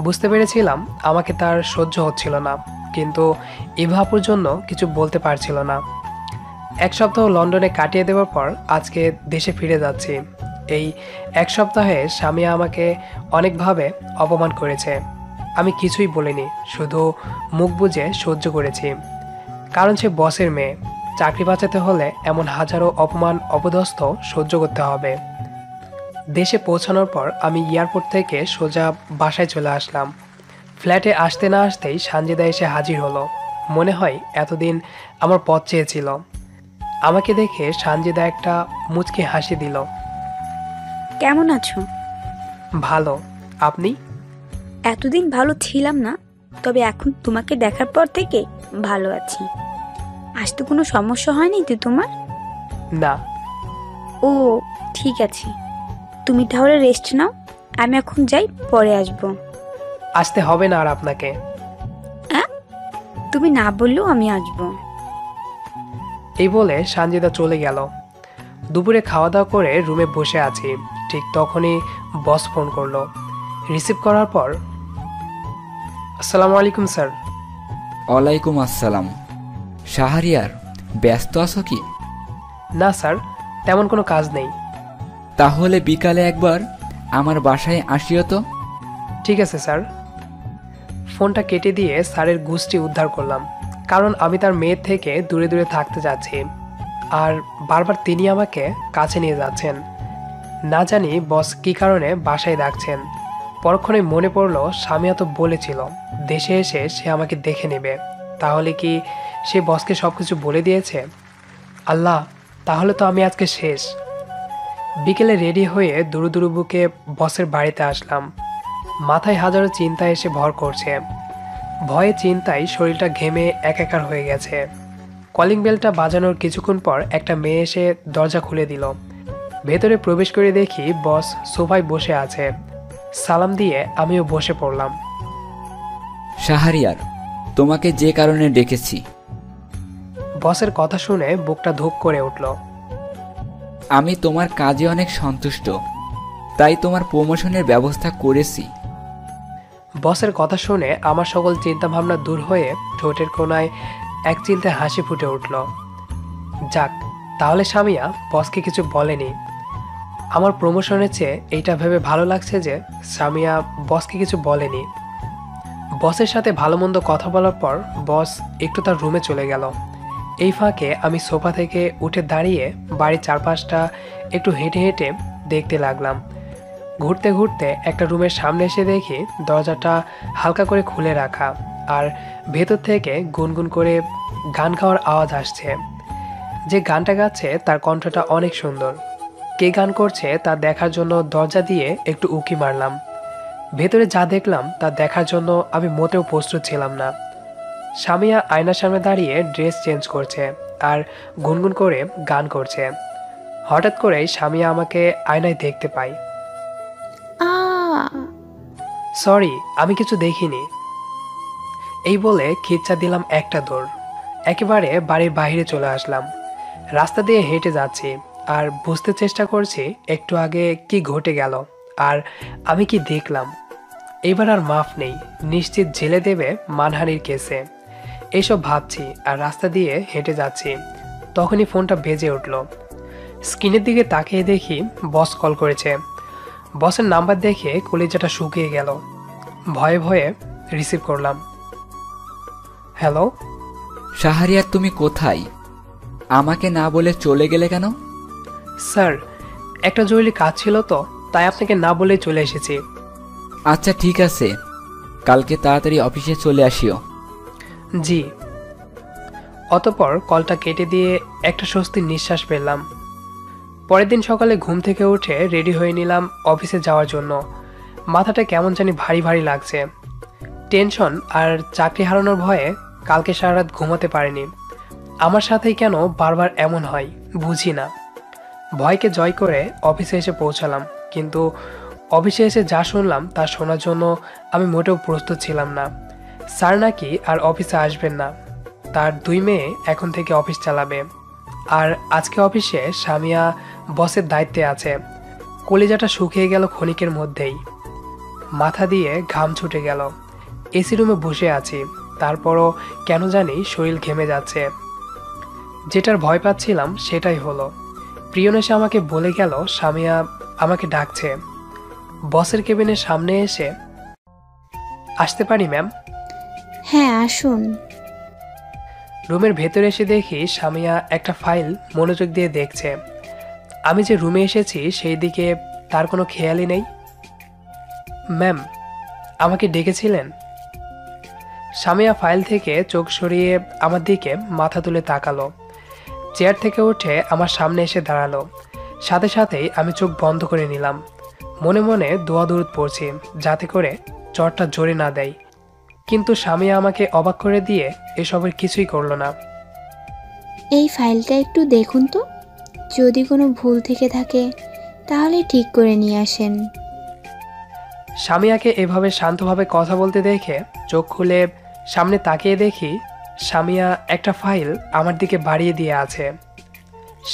বুঝতে পেরেছিলাম আমাকে তার সহ্য হচ্ছিল না, কিন্তু ইভা আপুর জন্য কিছু বলতে পারছিল না। এক সপ্তাহ লন্ডনে কাটিয়ে দেওয়ার পর আজকে দেশে ফিরে যাচ্ছি। এই এক সপ্তাহে সামিয়া আমাকে অনেকভাবে অপমান করেছে। আমি কিছুই বলিনি, শুধু মুখ বুজে সহ্য করেছি। কারণ সে বসের মেয়ে, চাকরি বাঁচাতে হলে এমন হাজারো অপমান অপদস্থ সহ্য করতে হবে। দেশে পৌঁছানোর পর আমি এয়ারপোর্ট থেকে সোজা বাসায় চলে আসলাম। ফ্ল্যাটে আসতে না আসতেই সানজিদা এসে হাজির হলো। মনে হয় এতদিন আমার পথ চেয়েছিল। আমাকে দেখে সানজিদা একটা মুচকি হাসি দিল। কেমন আছো? ভালো, আপনি? এতদিন ভালো ছিলাম না, তবে এখন তোমাকে দেখার পর থেকে ভালো আছি। আসতে কোনো সমস্যা হয়নি তো তোমার? না। ও ঠিক আছে, তুমি তাহলে রেস্ট নাও, আমি এখন যাই, পরে আসবো। আসতে হবে না আর আপনাকে। তুমি না বললেও আমি আসবো। এই বলে সানজিদা চলে গেল। দুপুরে খাওয়া দাওয়া করে রুমে বসে আছি, ঠিক তখনই বস ফোন করলো। রিসিভ করার পর, আসসালামু আলাইকুম স্যার। ওয়ালাইকুম আসসালাম। শাহরিয়ার, ব্যস্ত আছো কি? না স্যার, তেমন কোনো কাজ নেই। তাহলে বিকালে একবার আমার বাসায় আসিও তো। ঠিক আছে স্যার। ফোনটা কেটে দিয়ে স্যারের গুষ্টি উদ্ধার করলাম, কারণ আমি তার মেয়ের থেকে দূরে দূরে থাকতে যাচ্ছি, আর বারবার তিনি আমাকে কাছে নিয়ে যাচ্ছেন। না জানি বস কী কারণে বাসায় ডাকছেন। পরক্ষণে মনে পড়ল সামিয়া তো বলেছিল দেশে এসে সে আমাকে দেখে নেবে। তাহলে কি সে বসকে সব কিছু বলে দিয়েছে? আল্লাহ, তাহলে তো আমি আজকে শেষ। বিকেলে রেডি হয়ে দুরু দুরু বুকে বসের বাড়িতে আসলাম। মাথায় হাজারো চিন্তা এসে ভর করছে। ভয়ে চিন্তায় শরীরটা ঘেমে একাকার হয়ে গেছে। কলিং বেলটা বাজানোর কিছুক্ষণ পর একটা মেয়ে এসে দরজা খুলে দিল। ভেতরে প্রবেশ করে দেখি বস সোফায় বসে আছে। সালাম দিয়ে আমিও বসে পড়লাম। শাহরিয়ার, তোমাকে যে কারণে ডেকেছি। বসের কথা শুনে বুকটা ধুক করে উঠল। আমি তোমার কাজে অনেক সন্তুষ্ট, তাই তোমার প্রমোশনের ব্যবস্থা করেছি। বসের কথা শুনে আমার সকল চিন্তাভাবনা দূর হয়ে ঠোঁটের কোণায় এক চিন্তায় হাসি ফুটে উঠল। যাক, তাহলে সামিয়া বসকে কিছু বলেনি। আমার প্রমোশনের চেয়ে এইটা ভেবে ভালো লাগছে যে সামিয়া বসকে কিছু বলেনি। বসের সাথে ভালো মন্দ কথা বলার পর বস একটু তার রুমে চলে গেল। এই ফাঁকে আমি সোফা থেকে উঠে দাঁড়িয়ে বাড়ির চারপাশটা একটু হেঁটে হেঁটে দেখতে লাগলাম। ঘুরতে ঘুরতে একটা রুমের সামনে এসে দেখি দরজাটা হালকা করে খুলে রাখা, আর ভেতর থেকে গুনগুন করে গান গাওয়ার আওয়াজ আসছে। যে গানটা গাচ্ছে তার কণ্ঠটা অনেক সুন্দর। কে গান করছে তা দেখার জন্য দরজা দিয়ে একটু উকি মারলাম। ভেতরে যা দেখলাম তা দেখার জন্য আমি মোটেও প্রস্তুত ছিলাম না। সামিয়া আয়নার সামনে দাঁড়িয়ে ড্রেস চেঞ্জ করছে আর গুনগুন করে গান করছে। হঠাৎ করেই সামিয়া আমাকে আয়নায় দেখতে পাই। সরি, আমি কিছু দেখিনি। এই বলে খিচ্চা দিলাম একটা দৌড়। একেবারে বাড়ির বাইরে চলে আসলাম। রাস্তা দিয়ে হেঁটে যাচ্ছি আর বুঝতে চেষ্টা করছি একটু আগে কি ঘটে গেল আর আমি কি দেখলাম। এবার আর মাফ নেই, নিশ্চিত জেলে দেবে মানহানির কেসে। এইসব ভাবছি আর রাস্তা দিয়ে হেঁটে যাচ্ছি। তখনই ফোনটা বেজে উঠল। স্ক্রিনের দিকে তাকিয়ে দেখি বস কল করেছে। বসের নাম্বার দেখে কলিজাটা শুকিয়ে গেল। ভয়ে ভয়ে রিসিভ করলাম। হ্যালো। শাহরিয়ার, তুমি কোথায়? আমাকে না বলে চলে গেলে কেন? স্যার, একটা জরুরি কাজ ছিল তো, তাই আপনাকে না বলেই চলে এসেছি। আচ্ছা ঠিক আছে, কালকে তাড়াতাড়ি অফিসে চলে আসিও। জি। অতঃপর কলটা কেটে দিয়ে একটা স্বস্তির নিঃশ্বাস পেলাম। পরের দিন সকালে ঘুম থেকে উঠে রেডি হয়ে নিলাম অফিসে যাওয়ার জন্য। মাথাটা কেমন জানি ভারী ভারী লাগছে। টেনশন আর চাকরি হারানোর ভয়ে কালকে সারা রাত ঘুমাতে পারিনি। আমার সাথেই কেন বারবার এমন হয় বুঝি না। ভয়কে জয় করে অফিসে এসে পৌঁছালাম, কিন্তু অফিসে এসে যা শুনলাম তা শোনার জন্য আমি মোটেও প্রস্তুত ছিলাম না। স্যার নাকি আর অফিসে আসবেন না। তার 2 মেয়ে এখন থেকে অফিস চালাবে। আর আজকে অফিসে সামিয়া বসের দায়িত্বে আছে। কলিজাটা শুকিয়ে গেল ক্ষণিকের মধ্যেই, মাথা দিয়ে ঘাম ছুটে গেল। এসি রুমে বসে আছি, তারপরও কেন জানি শরীর ঘেমে যাচ্ছে। যেটার ভয় পাচ্ছিলাম সেটাই হলো। প্রিয়ন এসে আমাকে বলে গেল সামিয়া আমাকে ডাকছে। বসের কেবিনের সামনে এসে, আসতে পারি ম্যাম? হ্যাঁ আসুন। রুমের ভেতরে এসে দেখি সামিয়া একটা ফাইল মনোযোগ দিয়ে দেখছে। আমি যে রুমে এসেছি সেই দিকে তার কোনো খেয়ালই নেই। ম্যাম, আমাকে ডেকেছিলেন? সামিয়া ফাইল থেকে চোখ সরিয়ে আমার দিকে মাথা তুলে তাকালো। চেয়ার থেকে উঠে আমার সামনে এসে দাঁড়ালো। সাথে সাথেই আমি চোখ বন্ধ করে নিলাম। মনে মনে দোয়া দরুদ পড়ছি যাতে করে চরটা জোরে না দেয়। কিন্তু সামিয়া আমাকে অবাক করে দিয়ে এসবের কিছুই করলো না। এই ফাইলটা একটু দেখুন তো, যদি কোনো ভুল থেকে থাকে তাহলে ঠিক করে নিয়ে আসেন। সামিয়াকে এভাবে শান্তভাবে কথা বলতে দেখে চোখ খুলে সামনে তাকিয়ে দেখি সামিয়া একটা ফাইল আমার দিকে বাড়িয়ে দিয়ে আছে।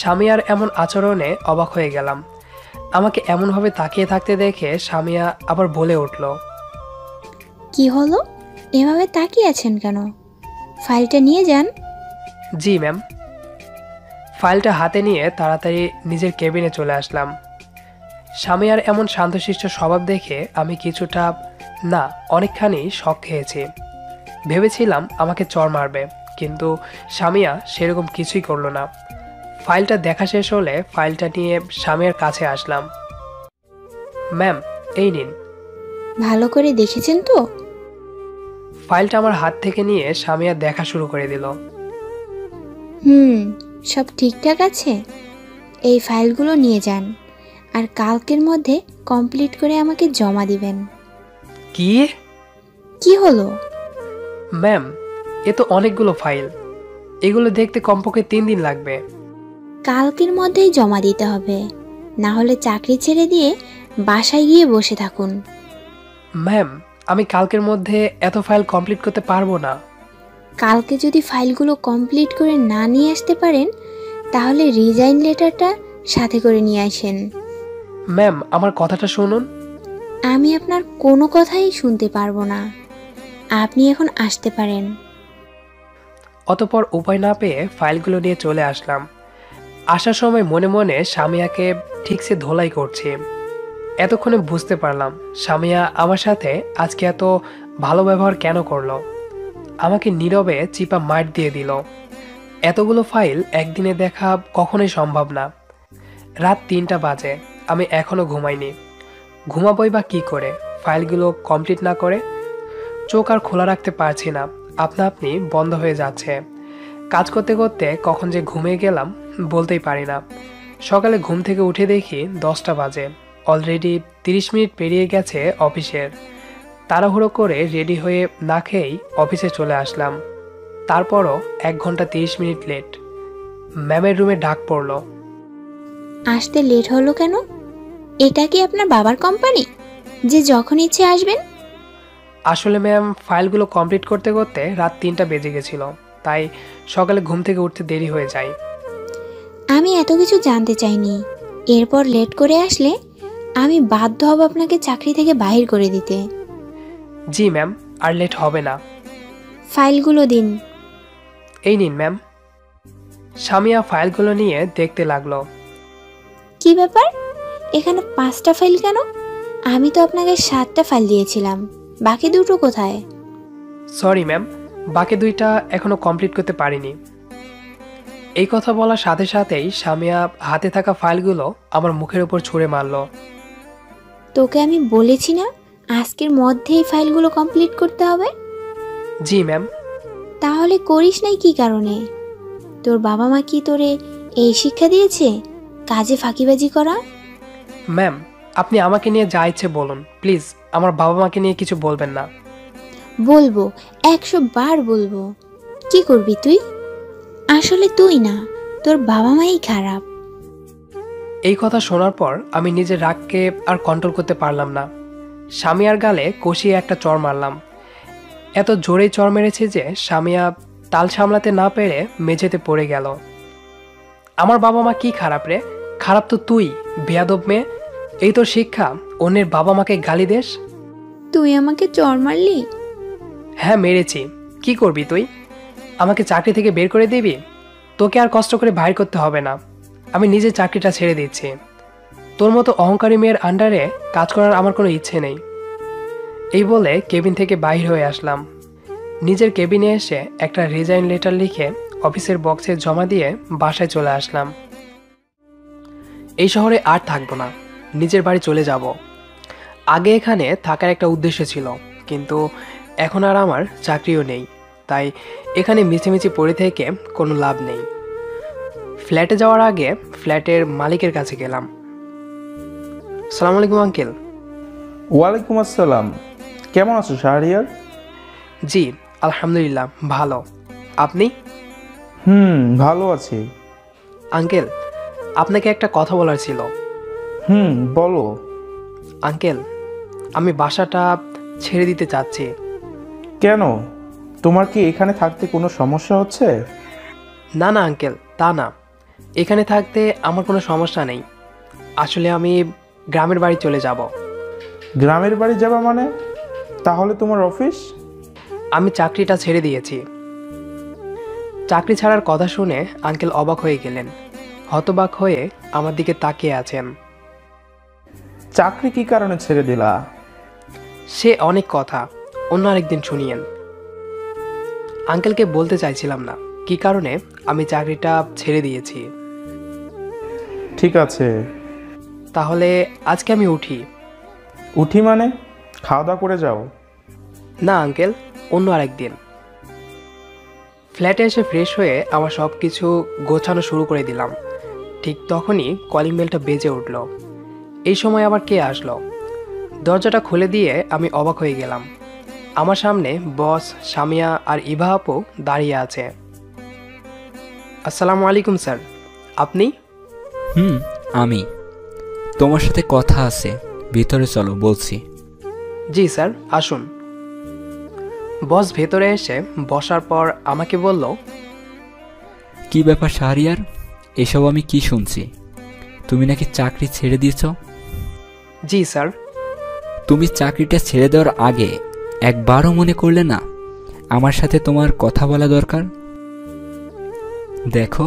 সামিয়ার এমন আচরণে অবাক হয়ে গেলাম। আমাকে এমনভাবে তাকিয়ে থাকতে দেখে সামিয়া আবার বলে উঠল, কি হলো, এভাবে তাকিয়ে আছেন কেন? ফাইলটা নিয়ে যান। জি ম্যাম। ফাইলটা হাতে নিয়ে তাড়াতাড়ি নিজের কেবিনে চলে আসলাম। সামিয়ার এমন শান্তশিষ্ট স্বভাব দেখে আমি কিছুটা না অনেকখানি শক খেয়েছি। ভেবেছিলাম আমাকে চর মারবে, কিন্তু সামিয়া সেরকম কিছুই করলো না। ফাইলটা দেখা শেষ হলে ফাইলটা নিয়ে সামিয়ার কাছে আসলাম। ম্যাম, এই নিন। ভালো করে দেখেছেন তো? ফাইলটা আমার হাত থেকে নিয়ে সামিয়া দেখা শুরু করে দিল। সব ঠিকঠাক আছে। এই ফাইলগুলো নিয়ে যান আর কালকের মধ্যে কমপ্লিট করে আমাকে জমা দিবেন। কি? কি হলো? ম্যাম, এ তো অনেকগুলো ফাইল, এগুলো দেখতে কমপক্ষে 3 দিন লাগবে। কালকের মধ্যেই জমা দিতে হবে, না হলে চাকরি ছেড়ে দিয়ে বাসায় গিয়ে বসে থাকুন। ম্যাম, আমি কালকের মধ্যে এত ফাইল কমপ্লিট করতে পারবো না। কালকে যদি ফাইলগুলো কমপ্লিট করে না নিয়ে আসতে পারেন তাহলে রিজাইন লেটারটা সাথে করে নিয়ে আসেন। ম্যাম, আমার কথাটা শুনুন। আমি আপনার কোনো কথাই শুনতে পারবো না। আপনি এখন আসতে পারেন। অতঃপর উপায় না পেয়ে ফাইলগুলো নিয়ে চলে আসলাম। আসার সময় মনে মনে সামিয়াকে ঠিকসে ধোলাই করছি। এতক্ষণে বুঝতে পারলাম সামিয়া আমার সাথে আজকে এত ভালো ব্যবহার কেন করলো। আমাকে নীরবে চিপা মার দিয়ে দিল। এতগুলো ফাইল একদিনে দেখা কখনোই সম্ভব না। রাত 3টা বাজে, আমি এখনো ঘুমাইনি। ঘুমাবই বা কী করে ফাইলগুলো কমপ্লিট না করে? চোখ আর খোলা রাখতে পারছি না, আপনা আপনি বন্ধ হয়ে যাচ্ছে। কাজ করতে করতে কখন যে ঘুমিয়ে গেলাম বলতেই পারি না। সকালে ঘুম থেকে উঠে দেখি 10টা বাজে। অলরেডি 30 মিনিট পেরিয়ে গেছে অফিসের। তাড়াহুড়ো করে রেডি হয়ে না খেয়েই অফিসে চলে আসলাম। তারপরও 1 ঘন্টা 30 মিনিট লেট। ম্যামের রুমে ডাক পড়লো। আসতে লেট হলো কেন? এটা কি আপনার বাবার কোম্পানি যে যখন ইচ্ছে আসবেন? আসলে ম্যাম, ফাইলগুলো কমপ্লিট করতে করতে রাত 3টা বেজে গেছিল, তাই সকালে ঘুম থেকে উঠতে দেরি হয়ে যায়। আমি এত কিছু জানতে চাইনি। এরপর লেট করে আসলে আমি বাধ্য হব আপনাকে চাকরি থেকে বাহির করে দিতে। জি ম্যাম, আর লেট হবে না। ফাইলগুলো দিন। এই নিন ম্যাম। সামিয়া ফাইলগুলো নিয়ে দেখতে লাগলো। কি ব্যাপার, এখানে 5টা ফাইল কেন? আমি তো আপনাকে 7টা ফাইল দিয়েছিলাম, বাকি দুটো কোথায়? সরি ম্যাম, বাকি 2টা এখনো কমপ্লিট করতে পারিনি। এই কথা বলার সাথে সাথেই সামিয়া হাতে থাকা ফাইলগুলো আমার মুখের উপর ছুঁড়ে মারল। তোকে আমি বলেছি না আজকের মধ্যেই ফাইলগুলো কমপ্লিট করতে হবে? জি ম্যাম। তাহলে করিস নাই কি কারণে? তোর বাবা মা কি তোরে এই শিক্ষা দিয়েছে, কাজে ফাঁকিবাজি করা? ম্যাম, আপনি আমাকে নিয়ে যা ইচ্ছে বলুন, প্লিজ আমার বাবা মাকে নিয়ে কিছু বলবেন না। বলবো, 100 বার বলবো। কি করবি তুই? আসলে তুই না, তোর বাবা মাই খারাপ। এই কথা শোনার পর আমি নিজের রাগকে আর কন্ট্রোল করতে পারলাম না। সামিয়ার গালে কষিয়ে একটা চড় মারলাম। এত জোরে চড় মেরেছে যে সামিয়া তাল সামলাতে না পেরে মেঝেতে পড়ে গেল। আমার বাবা মা কি খারাপ রে? খারাপ তো তুই, বেয়াদব মেয়ে। এই তোর শিক্ষা, অন্যের বাবা মাকে গালি দেস? তুই আমাকে চড় মারলি? হ্যাঁ মেরেছি। কি করবি তুই? আমাকে চাকরি থেকে বের করে দিবি? তোকে আর কষ্ট করে বাইর করতে হবে না, আমি নিজে চাকরিটা ছেড়ে দিচ্ছি। তোর মতো অহংকারী মেয়ের আন্ডারে কাজ করার আমার কোনো ইচ্ছে নেই। এই বলে কেবিন থেকে বাইর হয়ে আসলাম। নিজের কেবিনে এসে একটা রিজাইন লেটার লিখে অফিসের বক্সে জমা দিয়ে বাসায় চলে আসলাম। এই শহরে আর থাকবো না, নিজের বাড়ি চলে যাব। আগে এখানে থাকার একটা উদ্দেশ্য ছিল, কিন্তু এখন আর আমার চাকরিও নেই, তাই এখানে মিছিমিছি পড়ে থেকে কোনো লাভ নেই। ফ্ল্যাটে যাওয়ার আগে ফ্ল্যাটের মালিকের কাছে গেলাম। সালাম আলাইকুম আঙ্কেল। ওয়ালাইকুম আসসালাম। কেমন আছো শাহরিয়ার? জি আলহামদুলিল্লাহ ভালো, আপনি? ভালো আছি। আঙ্কেল, আপনাকে একটা কথা বলার ছিল। বলো। আঙ্কেল, আমি বাসাটা ছেড়ে দিতে চাচ্ছি। কেন? তোমার কি এখানে থাকতে কোনো সমস্যা হচ্ছে? না না আঙ্কেল, তা না। এখানে থাকতে আমার কোনো সমস্যা নেই। আসলে আমি গ্রামের বাড়ি চলে যাব। গ্রামের বাড়ি যাবা মানে? তাহলে তোমার অফিস? আমি চাকরিটা ছেড়ে দিয়েছি। চাকরি ছাড়ার কথা শুনে আঙ্কেল অবাক হয়ে গেলেন। হতবাক হয়ে আমার দিকে তাকিয়ে আছেন। চাকরি কি কারণে ছেড়ে দিলা? সে অনেক কথা, অন্য আরেকদিন শুনিয়েন। আঙ্কেলকে বলতে চাইছিলাম না কি কারণে আমি চাকরিটা ছেড়ে দিয়েছি। ঠিক আছে, তাহলে আজকে আমি উঠি। উঠি মানে? খাওয়া দাওয়া করে যাও। না আঙ্কেল, অন্য আরেকদিন। ফ্ল্যাটে এসে ফ্রেশ হয়ে আমার সব কিছু গোছানো শুরু করে দিলাম। ঠিক তখনই কলিং বেলটা বেজে উঠল। এই সময় আবার কে আসলো? দরজাটা খুলে দিয়ে আমি অবাক হয়ে গেলাম। আমার সামনে বস, সামিয়া আর ইভা আপু দাঁড়িয়ে আছে। আসসালামু আলাইকুম স্যার, আপনি? আমি। তোমার সাথে কথা আছে, ভিতরে চলো বলছি। জি স্যার, আসুন। বস ভেতরে এসে বসার পর আমাকে বলল, কি ব্যাপার শাহরিয়ার, এসব আমি কি শুনছি? তুমি নাকি চাকরি ছেড়ে দিয়েছ? জি স্যার। তুমি চাকরিটা ছেড়ে দেওয়ার আগে একবারও মনে করলে না আমার সাথে তোমার কথা বলা দরকার? দেখো,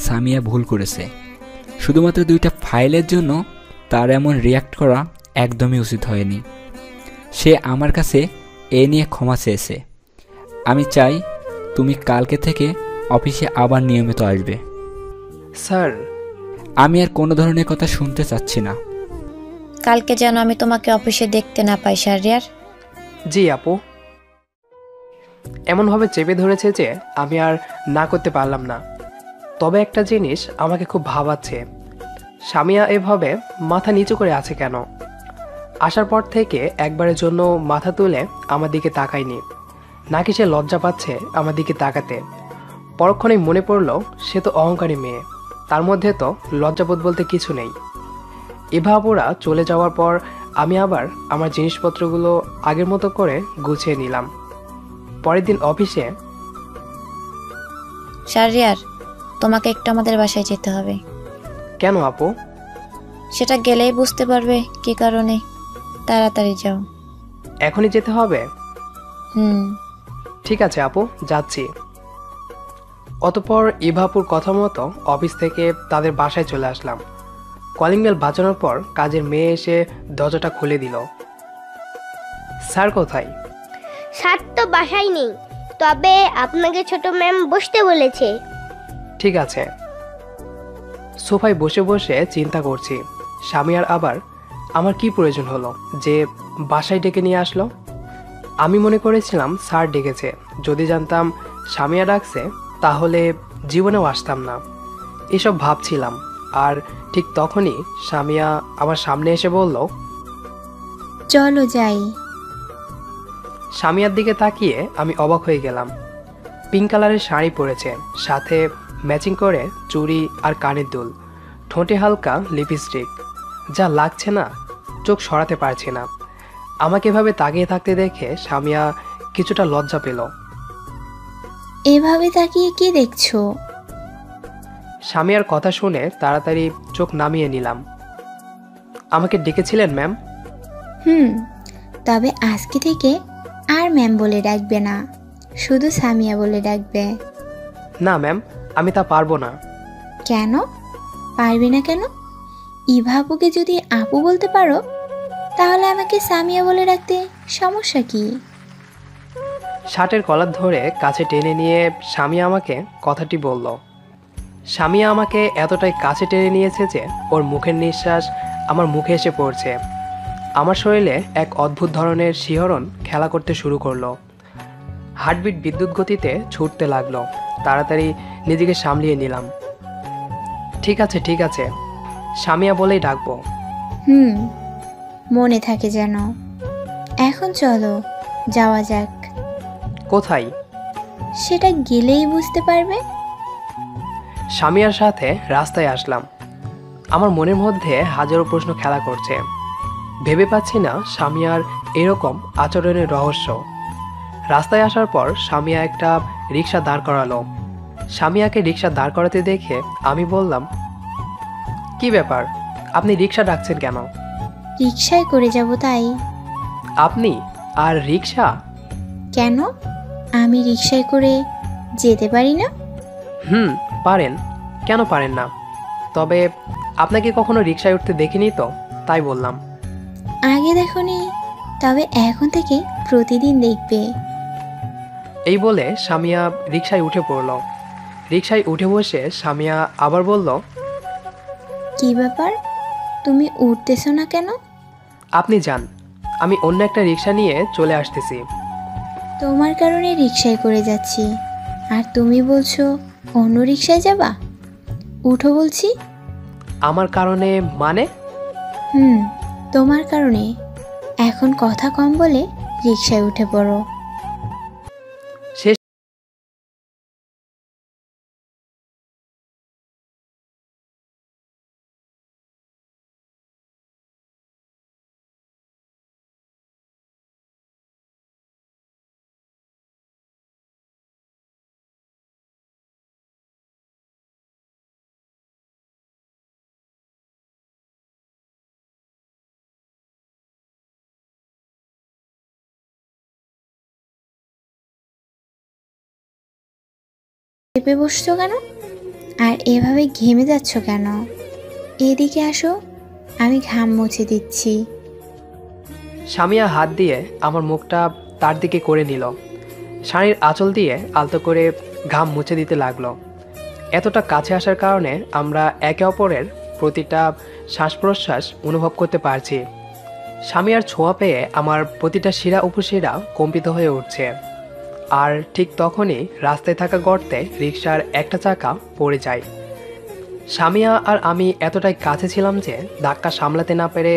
সামিয়া ভুল করেছে। শুধুমাত্র 2টা ফাইলের জন্য তার এমন রিয়াক্ট করা একদমই উচিত হয়নি। সে আমার কাছে এ নিয়ে ক্ষমা চেয়েছে। আমি চাই তুমি কালকে থেকে অফিসে আবার নিয়মিত আসবে। স্যার, আমি আর কোনো ধরনের কথা শুনতে চাচ্ছি না। কালকে যেন আমি তোমাকে অফিসে দেখতে না পাই শাহরিয়ার। জি আপু। এমনভাবে চেপে ধরেছে যে আমি আর না করতে পারলাম না। তবে একটা জিনিস আমাকে খুব ভাবাচ্ছে, সামিয়া এভাবে মাথা নিচু করে আছে কেন? আসার পর থেকে একবারের জন্য মাথা তুলে আমার দিকে তাকায়নি, নাকি সে লজ্জা পাচ্ছে আমার দিকে তাকাতে। পরক্ষণেই মনে পড়ল সে তো অহংকারী মেয়ে, তার মধ্যে তো লজ্জাবোধ বলতে কিছু নেই। ইভা আপুরা চলে যাওয়ার পর আমি আবার আমার জিনিসপত্রগুলো আগের মতো করে গুছিয়ে নিলাম। পরের দিন অফিসে। শাহরিয়ার, তোমাকে একটু আমাদের বাসায় যেতে হবে। কেন আপু? সেটা গেলেই বুঝতে পারবে কি কারণে। তাড়াতাড়ি যাও। এখনই যেতে হবে? হুম। ঠিক আছে আপু, যাচ্ছি। অতঃপর ইভাপুর কথা মতো অফিস থেকে তাদের বাসায় চলে আসলাম। কলিং বেল বাজানোর পর কাজের মেয়ে এসে দরজাটা খুলে দিল। স্যার কোথায়? স্যার তো বাসায় নেই, তবে আপনাকে ছোট ম্যাম বসতে বলেছে। ঠিক আছে। সোফায় বসে বসে চিন্তা করছি, সামিয়ার আবার আমার কি প্রয়োজন হলো যে বাসায় ডেকে নিয়ে আসলো? আমি মনে করেছিলাম স্যার ডেকেছে। যদি জানতাম সামিয়া ডাকছে তাহলে জীবনেও আসতাম না, এসব ভাবছিলাম। আর ঠিক তখনই সামিয়া আমার সামনে এসে বলল, চলো যাই। সামিয়ার দিকে তাকিয়ে আমি অবাক হয়ে গেলাম। পিঙ্ক কালারের শাড়ি পরেছে, সাথে ম্যাচিং করে চুড়ি আর কানের দুল, ঠোঁটে হালকা লিপস্টিক। যা লাগছে না, চোখ সরাতে পারছি না। আমাকে এভাবে তাকিয়ে থাকতে দেখে সামিয়া কিছুটা লজ্জা পেল। এভাবে তাকিয়ে কি দেখছো? সামিয়ার কথা শুনে তাড়াতাড়ি চোখ নামিয়ে নিলাম। আমাকে ডেকেছিলেন ম্যাম? তবে আজকে থেকে আর ম্যাম বলে ডাকবে না, শুধু সামিয়া বলে ডাকবে। না ম্যাম, আমি তা পারবো না। কেন পারবি না? কেন? ইভা আপুকে যদি আপু বলতে পারো, তাহলে আমাকে সামিয়া বলে ডাকতে সমস্যা কি? শার্টের কলার ধরে কাছে টেনে নিয়ে সামিয়া আমাকে কথাটি বলল। সামিয়া আমাকে এতটাই কাছে টেনে নিয়েছে যে ওর মুখের নিঃশ্বাস আমার মুখে এসে পড়ছে। আমার শরীরে এক অদ্ভুত ধরনের শিহরণ খেলা করতে শুরু করলো। হার্টবিট বিদ্যুৎ গতিতে ছুটতে লাগলো। তাড়াতাড়ি নিজেকে সামলিয়ে নিলাম। ঠিক আছে ঠিক আছে, সামিয়া বলেই ডাকবো। মনে থাকে যেন। এখন চলো যাওয়া যাক। কোথায়? সেটা গেলেই বুঝতে পারবে। সামিয়ার সাথে রাস্তায় আসলাম। আমার মনের মধ্যে হাজারো প্রশ্ন খেলা করছে। ভেবে পাচ্ছি না সামিয়ার এরকম আচরণের রহস্য। রাস্তায় আসার পর সামিয়া একটা রিক্সা দাঁড় করালো। সামিয়াকে রিক্সা দাঁড় করাতে দেখে আমি বললাম, কি ব্যাপার, আপনি রিক্সা ডাকছেন কেন? রিক্সায় করে যাব তাই। আপনি আর রিক্সা? কেন, আমি রিক্সায় করে যেতে পারি না? পারেন, কেন পারেন না? তবে আপনাকে কখনো রিক্সায় উঠতে দেখিনি তো, তাই বললাম। আগে দেখোনি, তবে এখন থেকে প্রতিদিন দেখবে। এই বলে সামিয়া রিক্সায় উঠে পড়ল। রিক্সায় উঠে বসে সামিয়া আবার বলল, কি ব্যাপার, তুমি উঠতেছো না কেন? আপনি যান, আমি অন্য একটা রিক্সা নিয়ে চলে আসতেছি। তোমার কারণে রিক্সায় করে যাচ্ছি, আর তুমি বলছো অন্য রিক্সায় যাবা? উঠো বলছি। আমার কারণে মানে? তোমার কারণে। এখন কথা কম বলে রিক্সায় উঠে পড়ো। শেষ চেপে বসছো কেন? আর এভাবে ঘেমে যাচ্ছ কেন? এদিকে আসো, আমি ঘাম মুছে দিচ্ছি। সামিয়া হাত দিয়ে আমার মুখটা তার দিকে করে নিল। শাড়ির আঁচল দিয়ে আলতো করে ঘাম মুছে দিতে লাগলো। এতটা কাছে আসার কারণে আমরা একে অপরের প্রতিটা শ্বাস প্রশ্বাস অনুভব করতে পারছি। সামিয়ার ছোঁয়া পেয়ে আমার প্রতিটা শিরা উপশিরা কম্পিত হয়ে উঠছে। আর ঠিক তখনই রাস্তায় থাকা গর্তে রিকশার একটা চাকা পড়ে যায়। সামিয়া আর আমি এতটাই কাছে ছিলাম যে ধাক্কা সামলাতে না পেরে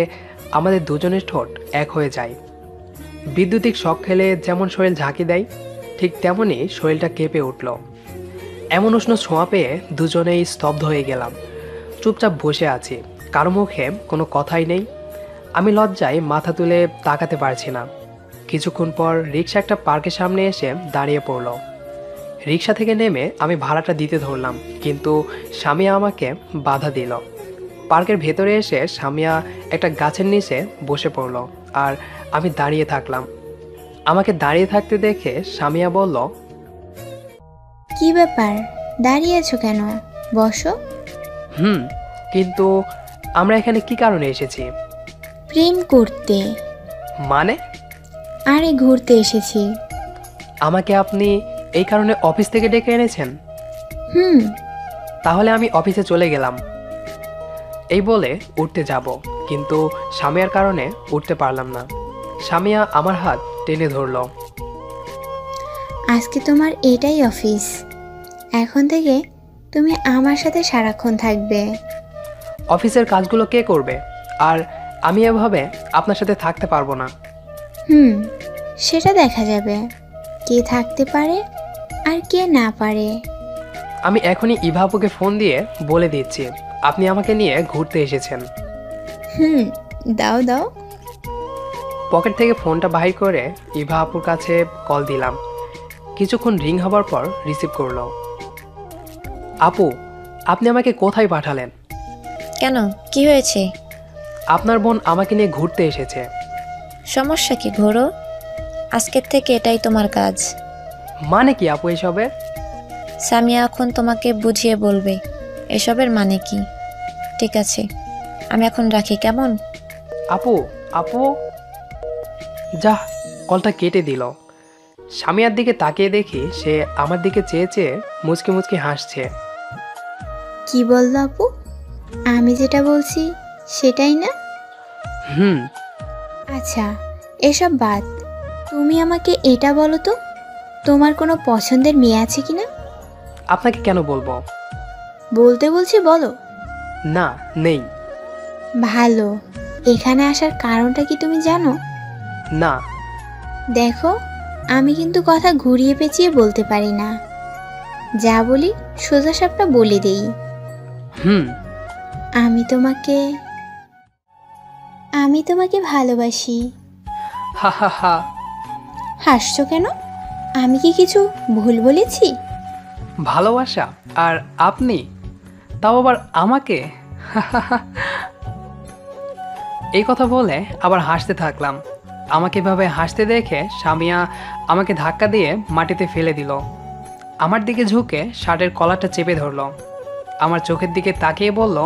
আমাদের দুজনের ঠোঁট এক হয়ে যায়। বিদ্যুতিক শক খেলে যেমন শরীর ঝাঁকি দেয়, ঠিক তেমনই শরীরটা কেঁপে উঠল। এমন উষ্ণ ছোঁয়া পেয়ে দুজনেই স্তব্ধ হয়ে গেলাম। চুপচাপ বসে আছি, কারো মুখে কোনো কথাই নেই। আমি লজ্জায় মাথা তুলে তাকাতে পারছি না। কিছুক্ষণ পর রিক্সা একটা পার্কের সামনে এসে দাঁড়িয়ে পড়ল। রিক্সা থেকে নেমে আমি ভাড়াটা দিতে ধরলাম, কিন্তু সামিয়া আমাকে বাধা দিল। পার্কের ভেতরে এসে সামিয়া একটা গাছের নিচে বসে পড়ল, আর আমি দাঁড়িয়ে থাকলাম। আমাকে দাঁড়িয়ে থাকতে দেখে সামিয়া বলল, কি ব্যাপার, দাঁড়িয়ে আছো কেন? বসো। কিন্তু আমরা এখানে কি কারণে এসেছি? প্রেম করতে। মানে? আরে ঘুরতে এসেছি। আমাকে আপনি এই কারণে অফিস থেকে ডেকে এনেছেন? তাহলে আমি অফিসে চলে গেলাম। এই বলে উঠতে যাব, কিন্তু সামিয়ার কারণে উঠতে পারলাম না। সামিয়া আমার হাত টেনে ধরল। আজকে তোমার এটাই অফিস, এখন থেকে তুমি আমার সাথে সারাক্ষণ থাকবে। অফিসের কাজগুলো কে করবে? আর আমি এভাবে আপনার সাথে থাকতে পারবো না। সেটা দেখা যাবে, কে থাকতে পারে আর কে না পারে। আমি এখনই ইভা আপুকে ফোন দিয়ে বলে দিচ্ছি আপনি আমাকে নিয়ে ঘুরতে এসেছেন। দাও দাও। পকেট থেকে ফোনটা বাহির করে ইভা আপুর কাছে কল দিলাম। কিছুক্ষণ রিং হবার পর রিসিভ করলো। আপু, আপনি আমাকে কোথায় পাঠালেন? কেন, কি হয়েছে? আপনার বোন আমাকে নিয়ে ঘুরতে এসেছে। সমস্যা কি? ঘোরো, আজকের থেকে এটাই তোমার কাজ। মানে কি আপু এসবের? সামিয়া এখন তোমাকে বুঝিয়ে বলবে এসবের মানে কি। ঠিক আছে, আমি এখন রাখি, কেমন? আপু, আপু, যা, কলটা কেটে দিল। সামিয়ার দিকে তাকিয়ে দেখি সে আমার দিকে চেয়ে চেয়ে মুচকি মুচকি হাসছে। কি বললো আপু? আমি যেটা বলছি সেটাই না? হুম। আচ্ছা, এসব বাদ। তুমি আমাকে এটা বলো তো, তোমার কোনো পছন্দের মেয়ে আছে কি না? আপনাকে কেন বলবো? বলতে বলছি, বলো। না, নেই। ভালো। এখানে আসার কারণটা কি তুমি জানো? না। দেখো, আমি কিন্তু কথা ঘুরিয়ে পেঁচিয়ে বলতে পারি না। যা বলি সোজা সাপটা বলে দেই। হুম। আমি তোমাকে ভালোবাসি। হা হা হা। হাসছো কেন? আমি কি কিছু ভুল বলেছি? ভালোবাসা আর আপনি, তাও আবার আমাকে? এই কথা বলে আবার হাসতে থাকলাম। আমাকে এভাবে হাসতে দেখে সামিয়া আমাকে ধাক্কা দিয়ে মাটিতে ফেলে দিল। আমার দিকে ঝুঁকে শার্টের কলারটা চেপে ধরলো। আমার চোখের দিকে তাকিয়ে বলল,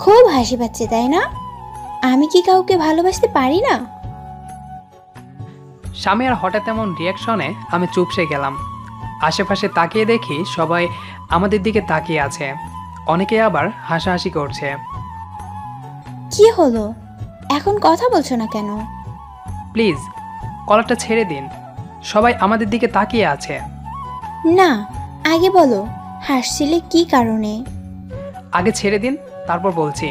খুব হাসি পাচ্ছে তাই না? আমি কি কাউকে ভালোবাসতে পারি না? সামিয়ার হঠাৎ এমন রিয়াকশনে আমি চুপসে গেলাম। আশেপাশে তাকিয়ে দেখি সবাই আমাদের দিকে তাকিয়ে আছে, অনেকে আবার হাসাহাসি করছে। কি হলো, এখন কথা বলছো না কেন? প্লিজ কলারটা ছেড়ে দিন, সবাই আমাদের দিকে তাকিয়ে আছে। না, আগে বলো হাসছিলে কি কারণে? আগে ছেড়ে দিন, তারপর বলছি।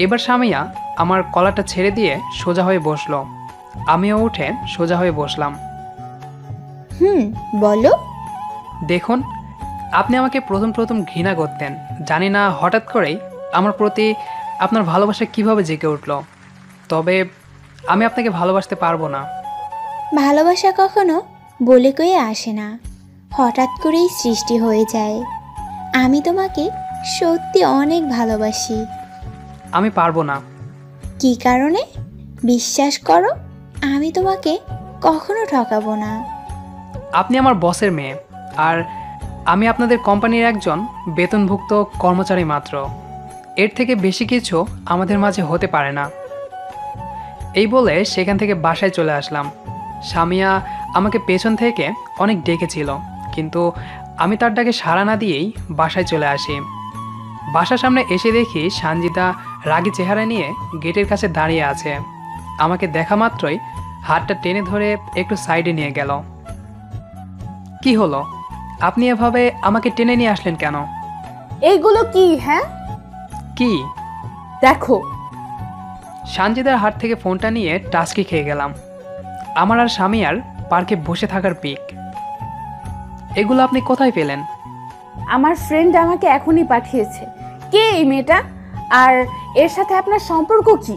এবার সামিয়া আমার কলারটা ছেড়ে দিয়ে সোজা হয়ে বসলো। আমিও উঠে সোজা হয়ে বসলাম। বলো। দেখুন, আপনি আমাকে প্রথম প্রথম ঘৃণা করতেন, জানি না হঠাৎ করেই আমার প্রতি আপনার ভালোবাসা কিভাবে জেগে উঠল। তবে আমি আপনাকে ভালোবাসতে পারবো না। ভালোবাসা কখনো বলে কয়ে আসে না, হঠাৎ করেই সৃষ্টি হয়ে যায়। আমি তোমাকে সত্যি অনেক ভালোবাসি। আমি পারবো না। কি কারণে? বিশ্বাস করো, আমি তোমাকে কখনো ঠকাবো না। আপনি আমার বসের মেয়ে, আর আমি আপনাদের কোম্পানির একজন বেতনভুক্ত কর্মচারী মাত্র। এর থেকে বেশি কিছু আমাদের মাঝে হতে পারে না। এই বলে সেখান থেকে বাসায় চলে আসলাম। সামিয়া আমাকে পেছন থেকে অনেক ডেকেছিল, কিন্তু আমি তার ডাকে সাড়া না দিয়েই বাসায় চলে আসি। বাসার সামনে এসে দেখি সানজিদা রাগী চেহারা নিয়ে গেটের কাছে দাঁড়িয়ে আছে। আমাকে দেখা মাত্রই হাতটা টেনে ধরে একটু সাইডে নিয়ে গেল। কি হলো, আপনি এভাবে আমাকে টেনে নিয়ে আসলেন কেন? এইগুলো কি? হ্যাঁ, কি? দেখো। সানজিদার হাত থেকে ফোনটা নিয়ে টাস্কি খেয়ে গেলাম। আমার আর সামিয়ার পার্কে বসে থাকার পিক। এগুলো আপনি কোথায় পেলেন? আমার ফ্রেন্ড আমাকে এখনই পাঠিয়েছে। কে এই মেয়েটা, আর এর সাথে আপনার সম্পর্ক কি?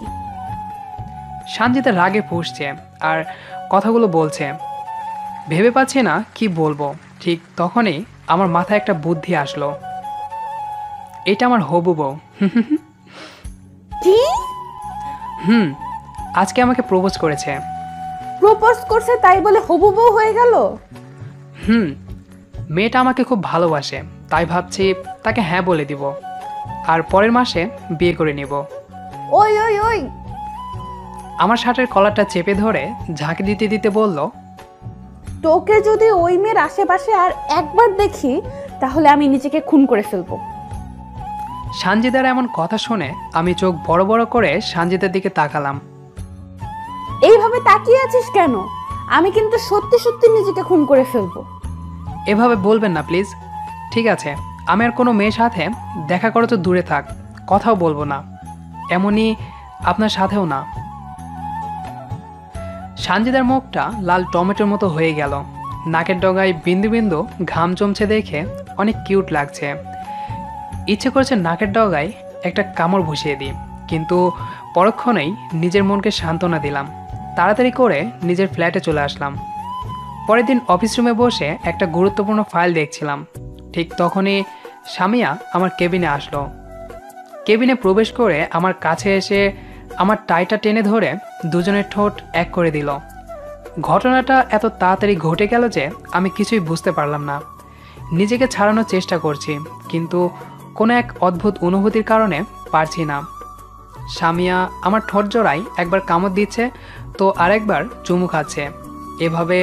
সানজিদা রাগে ফুঁসছে আর কথাগুলো বলছে। ভেবে পাচ্ছি না কি বলবো। ঠিক তখনই আমার মাথায় একটা বুদ্ধি আসলো। এটা আমার হবু বউ। কি? আজকে আমাকে প্রপোজ করেছে। প্রপোজ করছে তাই বলে হবু বউ হয়ে গেল? মেয়েটা আমাকে খুব ভালোবাসে, তাই ভাবছি তাকে হ্যাঁ বলে দিব, আর পরের মাসে বিয়ে করে নিব। ওই ওই ওই, আমার শার্টের কলারটা চেপে ধরে ঝাঁকি দিতে দিতে বলল, তোকে যদি ওই মেয়ের আশেপাশে আর একবার দেখি তাহলে আমি নিজেকে খুন করে ফেলবো। সানজিদার এমন কথা শুনে আমি চোখ বড় বড় করে সানজিদার দিকে তাকালাম। এইভাবে তাকিয়ে আছিস কেন? আমি কিন্তু সত্যি সত্যি নিজেকে খুন করে ফেলবো। এভাবে বলবেন না প্লিজ। ঠিক আছে, আমি আর কোনো মেয়ের সাথে দেখা করে তো দূরে থাক, কথাও বলবো না, এমনই আপনার সাথেও না। সানজিদার মুখটা লাল টমেটোর মতো হয়ে গেল। নাকের ডগায় বিন্দু বিন্দু ঘাম জমছে দেখে অনেক কিউট লাগছে। ইচ্ছে করছে নাকের ডগায় একটা কামড় বসিয়ে দিই, কিন্তু পরক্ষণেই নিজের মনকে সান্ত্বনা দিলাম। তাড়াতাড়ি করে নিজের ফ্ল্যাটে চলে আসলাম। পরের দিন অফিস রুমে বসে একটা গুরুত্বপূর্ণ ফাইল দেখছিলাম। ঠিক তখনই সামিয়া আমার কেবিনে আসলো। কেবিনে প্রবেশ করে আমার কাছে এসে আমার টাইটা টেনে ধরে দুজনের ঠোঁট এক করে দিল। ঘটনাটা এত তাড়াতাড়ি ঘটে গেল যে আমি কিছুই বুঝতে পারলাম না। নিজেকে ছাড়ানোর চেষ্টা করছি, কিন্তু কোনো এক অদ্ভুত অনুভূতির কারণে পারছি না। সামিয়া আমার ঠোঁট জোড়ায় একবার কামড় দিচ্ছে তো আরেকবার চুমু খাচ্ছে। এভাবে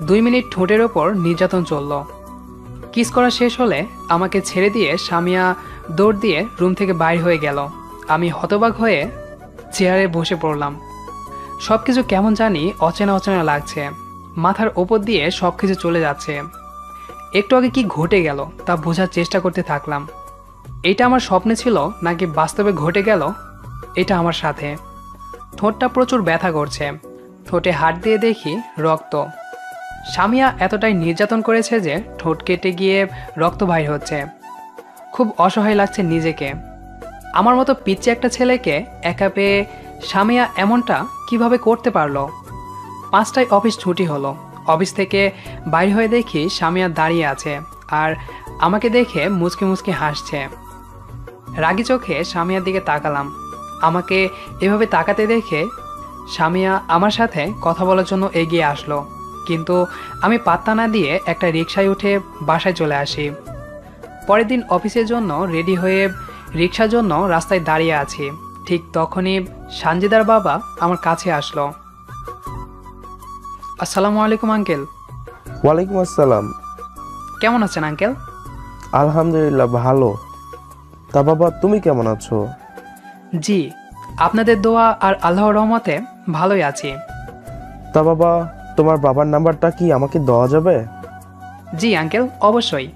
2 মিনিট ঠোঁটের ওপর নির্যাতন চলল। কিস করা শেষ হলে আমাকে ছেড়ে দিয়ে সামিয়া দৌড় দিয়ে রুম থেকে বাইর হয়ে গেল। আমি হতবাক হয়ে চেয়ারে বসে পড়লাম। সব কিছু কেমন জানি অচেনা অচেনা লাগছে। মাথার ওপর দিয়ে সব কিছু চলে যাচ্ছে। একটু আগে কি ঘটে গেল তা বোঝার চেষ্টা করতে থাকলাম। এটা আমার স্বপ্নে ছিল নাকি বাস্তবে ঘটে গেল এটা আমার সাথে। ঠোঁটটা প্রচুর ব্যথা করছে। ঠোঁটে হাত দিয়ে দেখি রক্ত। সামিয়া এতটাই নির্যাতন করেছে যে ঠোঁট কেটে গিয়ে রক্ত বাইর হচ্ছে। খুব অসহায় লাগছে নিজেকে। আমার মতো পিচ্চি একটা ছেলেকে একা পেয়ে সামিয়া এমনটা কিভাবে করতে পারলো। 5টায় অফিস ছুটি হলো। অফিস থেকে বাইর হয়ে দেখি সামিয়া দাঁড়িয়ে আছে আর আমাকে দেখে মুচকি মুচকি হাসছে। রাগী চোখে সামিয়ার দিকে তাকালাম। আমাকে এভাবে তাকাতে দেখে সামিয়া আমার সাথে কথা বলার জন্য এগিয়ে আসলো, কিন্তু আমি পাত্তা না দিয়ে একটা রিকশায় উঠে বাসায় চলে আসি। পরের দিন অফিসের জন্য রেডি হয়ে রিকশার জন্য রাস্তায় দাঁড়িয়ে আছি। ঠিক তখনই সানজিদার বাবা আমার কাছে আসলো। আসসালামু আলাইকুম আঙ্কেল। ওয়ালাইকুম আসসালাম। কেমন আছেন আঙ্কেল? আলহামদুলিল্লাহ ভালো। তা বাবা তুমি কেমন আছো? জি, আপনাদের দোয়া আর আল্লাহর রহমতে ভালোই আছি। তা বাবা তোমার বাবার নাম্বারটা কি আমাকে দেওয়া যাবে? জি আঙ্কেল, অবশ্যই।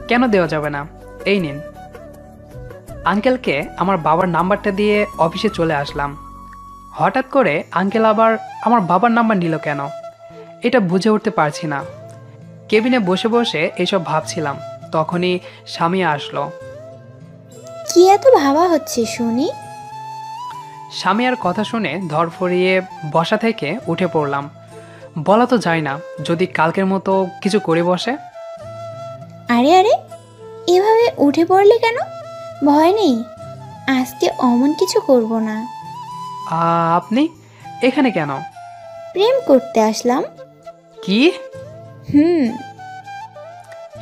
কেন দেওয়া যাবে না? এই নিন। আঙ্কেলকে আমার বাবার নাম্বারটা দিয়ে অফিসে চলে আসলাম। হঠাৎ করে আঙ্কেল আবার আমার বাবার নাম্বার নিল কেন, এটা বুঝে উঠতে পারছি না। কেবিনে বসে বসে এইসব ভাবছিলাম, তখনই সামিয়া আসলো। কি এত ভাবা হচ্ছে শুনি? সামিয়ার কথা শুনে ধরফরিয়ে বসা থেকে উঠে পড়লাম। বলা তো যায় না, যদি কালকের মতো কিছু করে বসে। আরে আরে, এভাবে উঠে পড়লে কেন? ভয় নেই, আজকে অমন কিছু করব না। আপনি এখানে কেন? প্রেম করতে আসলাম। কি? হুম।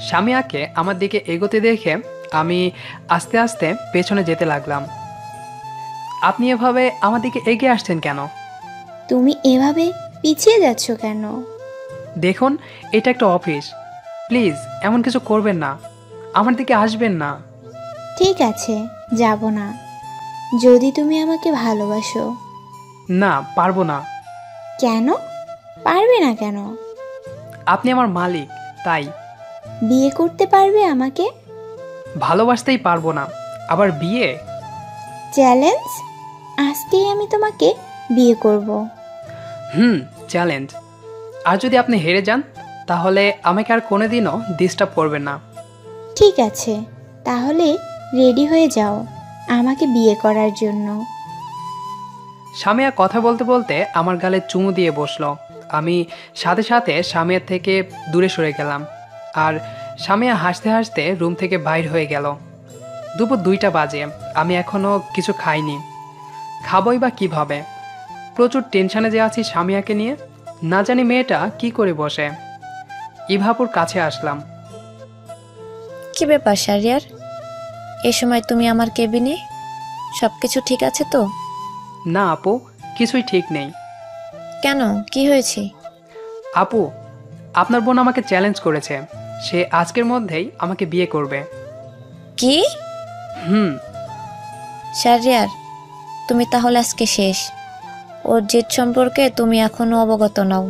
সামিয়াকে আমার দিকে এগোতে দেখে আমি আস্তে আস্তে পেছনে যেতে লাগলাম। আপনি এভাবে আমার দিকে এগিয়ে আসছেন কেন? তুমি এভাবে পিছিয়ে যাচ্ছ কেন? দেখুন, এটা একটা অফিস। প্লিজ এমন কিছু করবেন না, আমার দিকে আসবেন না। ঠিক আছে, যাব না, যদি তুমি আমাকে ভালোবাসো। না, পারবো না। কেন পারবে না? কেন? আপনি আমার মালিক, তাই। বিয়ে করতে পারবে আমাকে? ভালোবাসতেই পারবো না, আবার বিয়ে? চ্যালেঞ্জ, আজকেই আমি তোমাকে বিয়ে করব। চ্যালেঞ্জ। আর যদি আপনি হেরে যান তাহলে আমাকে আর কোনোদিনও ডিস্টার্ব করবেন না। ঠিক আছে, তাহলে রেডি হয়ে যাও আমাকে বিয়ে করার জন্য। সামিয়া কথা বলতে বলতে আমার গালে চুমু দিয়ে বসলো। আমি সাথে সাথে সামিয়ার থেকে দূরে সরে গেলাম, আর সামিয়া হাসতে হাসতে রুম থেকে বাইর হয়ে গেল। দুপুর 2টা বাজে, আমি এখনও কিছু খাইনি। খাবই বা কীভাবে? প্রচুর টেনশানে যে আছি সামিয়াকে নিয়ে। না জানি মেয়েটা কি করে বসে। ইভাপুর কাছে আসলাম। কি ব্যাপার শারিয়ার, এ সময় তুমি আমার কেবিনে? সব কিছু ঠিক আছে তো? না আপু, কিছুই ঠিক নেই। কেন, কি হয়েছে? আপু, আপনার বোন আমাকে চ্যালেঞ্জ করেছে, সে আজকের মধ্যেই আমাকে বিয়ে করবে। কি? শারিয়ার, তুমি তাহলে আজকে শেষ। ওর জেদ সম্পর্কে তুমি এখনো অবগত নও।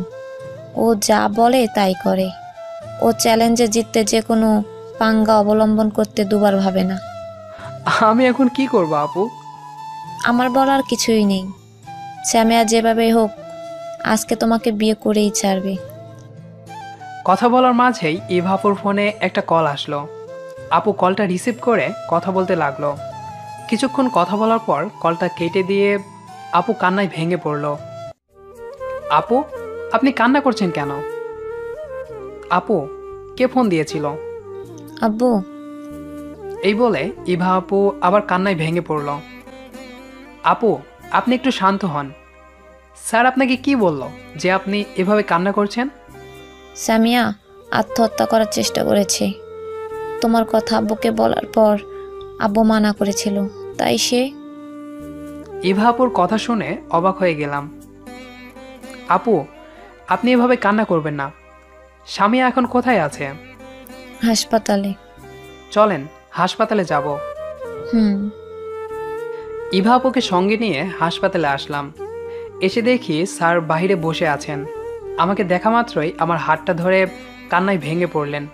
ও যা বলে তাই করে। ও চ্যালেঞ্জে জিততে যে কোনো পাঙ্গা অবলম্বন করতে দুবার ভাবে না। আমি এখন কি করব আপু? আমার বলার কিছুই নেই। সামিয়া যেভাবে হোক আজকে তোমাকে বিয়ে করেই ছাড়বে। কথা বলার মাঝেই ইভাপুর ফোনে একটা কল আসলো। আপু কলটা রিসিভ করে কথা বলতে লাগলো। কিছুক্ষণ কথা বলার পর কলটা কেটে দিয়ে আপু কান্নায় ভেঙে পড়ল। আপু, আপনি কান্না করছেন কেন? আপু, কে ফোন দিয়েছিল? আব্বু। এই বলে ইভা আপু আবার কান্নায় ভেঙে পড়ল। আপু, আপনি একটু শান্ত হন। স্যার আপনাকে কি বলল যে আপনি এভাবে কান্না করছেন? সামিয়া আত্মহত্যা করার চেষ্টা করেছে। তোমার কথা আব্বুকে বলার পর আব্বু মানা করেছিল, তাই সে। ইভা আপুর কথা শুনে অবাক হয়ে গেলাম। আপু, আপনি এভাবে কান্না করবেন না। সামিয়া এখন কোথায় আছে? হাসপাতালে। চলেন হাসপাতালে যাব। হুম। ইভা আপুকে সঙ্গে নিয়ে হাসপাতালে আসলাম। এসে দেখি স্যার বাইরে বসে আছেন। আমাকে দেখা মাত্রই আমার হাতটা ধরে কান্নায় ভেঙে পড়লেন।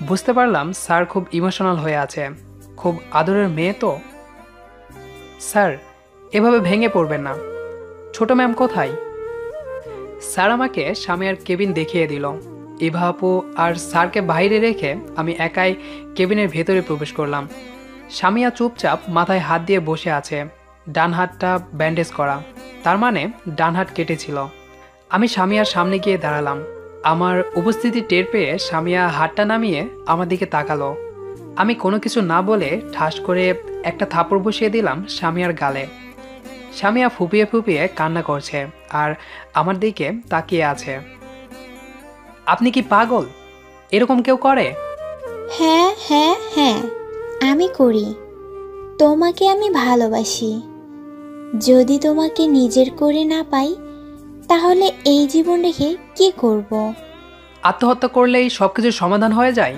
বুঝতে পারলাম স্যার খুব ইমোশনাল হয়ে আছে, খুব আদরের মেয়ে তো। স্যার, এভাবে ভেঙে পড়বেন না। ছোট ম্যাম কোথায়? স্যার আমাকে সামিয়ার কেবিন দেখিয়ে দিল। ইভা আপু আর স্যারকে বাইরে রেখে আমি একাই কেবিনের ভেতরে প্রবেশ করলাম। সামিয়া চুপচাপ মাথায় হাত দিয়ে বসে আছে, ডান হাতটা ব্যান্ডেজ করা, তার মানে ডান হাত কেটেছিল। আমি সামিয়ার সামনে গিয়ে দাঁড়ালাম। আমার উপস্থিতি টের পেয়ে সামিয়া হাতটা নামিয়ে আমার দিকে তাকালো। আমি কোনো কিছু না বলে ঠাস করে একটা থাপড় বসিয়ে দিলাম সামিয়ার গালে। সামিয়া ফুপিয়ে ফুপিয়ে কান্না করছে আর আমার দিকে তাকিয়ে আছে। আপনি কি পাগল? এরকম কেউ করে? হ্যাঁ হ্যাঁ হ্যাঁ, আমি করি। তোমাকে আমি ভালোবাসি। যদি তোমাকে নিজের করে না পাই তাহলে এই জীবন রেখে কি করব? আত্মহত্যা করলেই সব কিছুর সমাধান হয়ে যায়?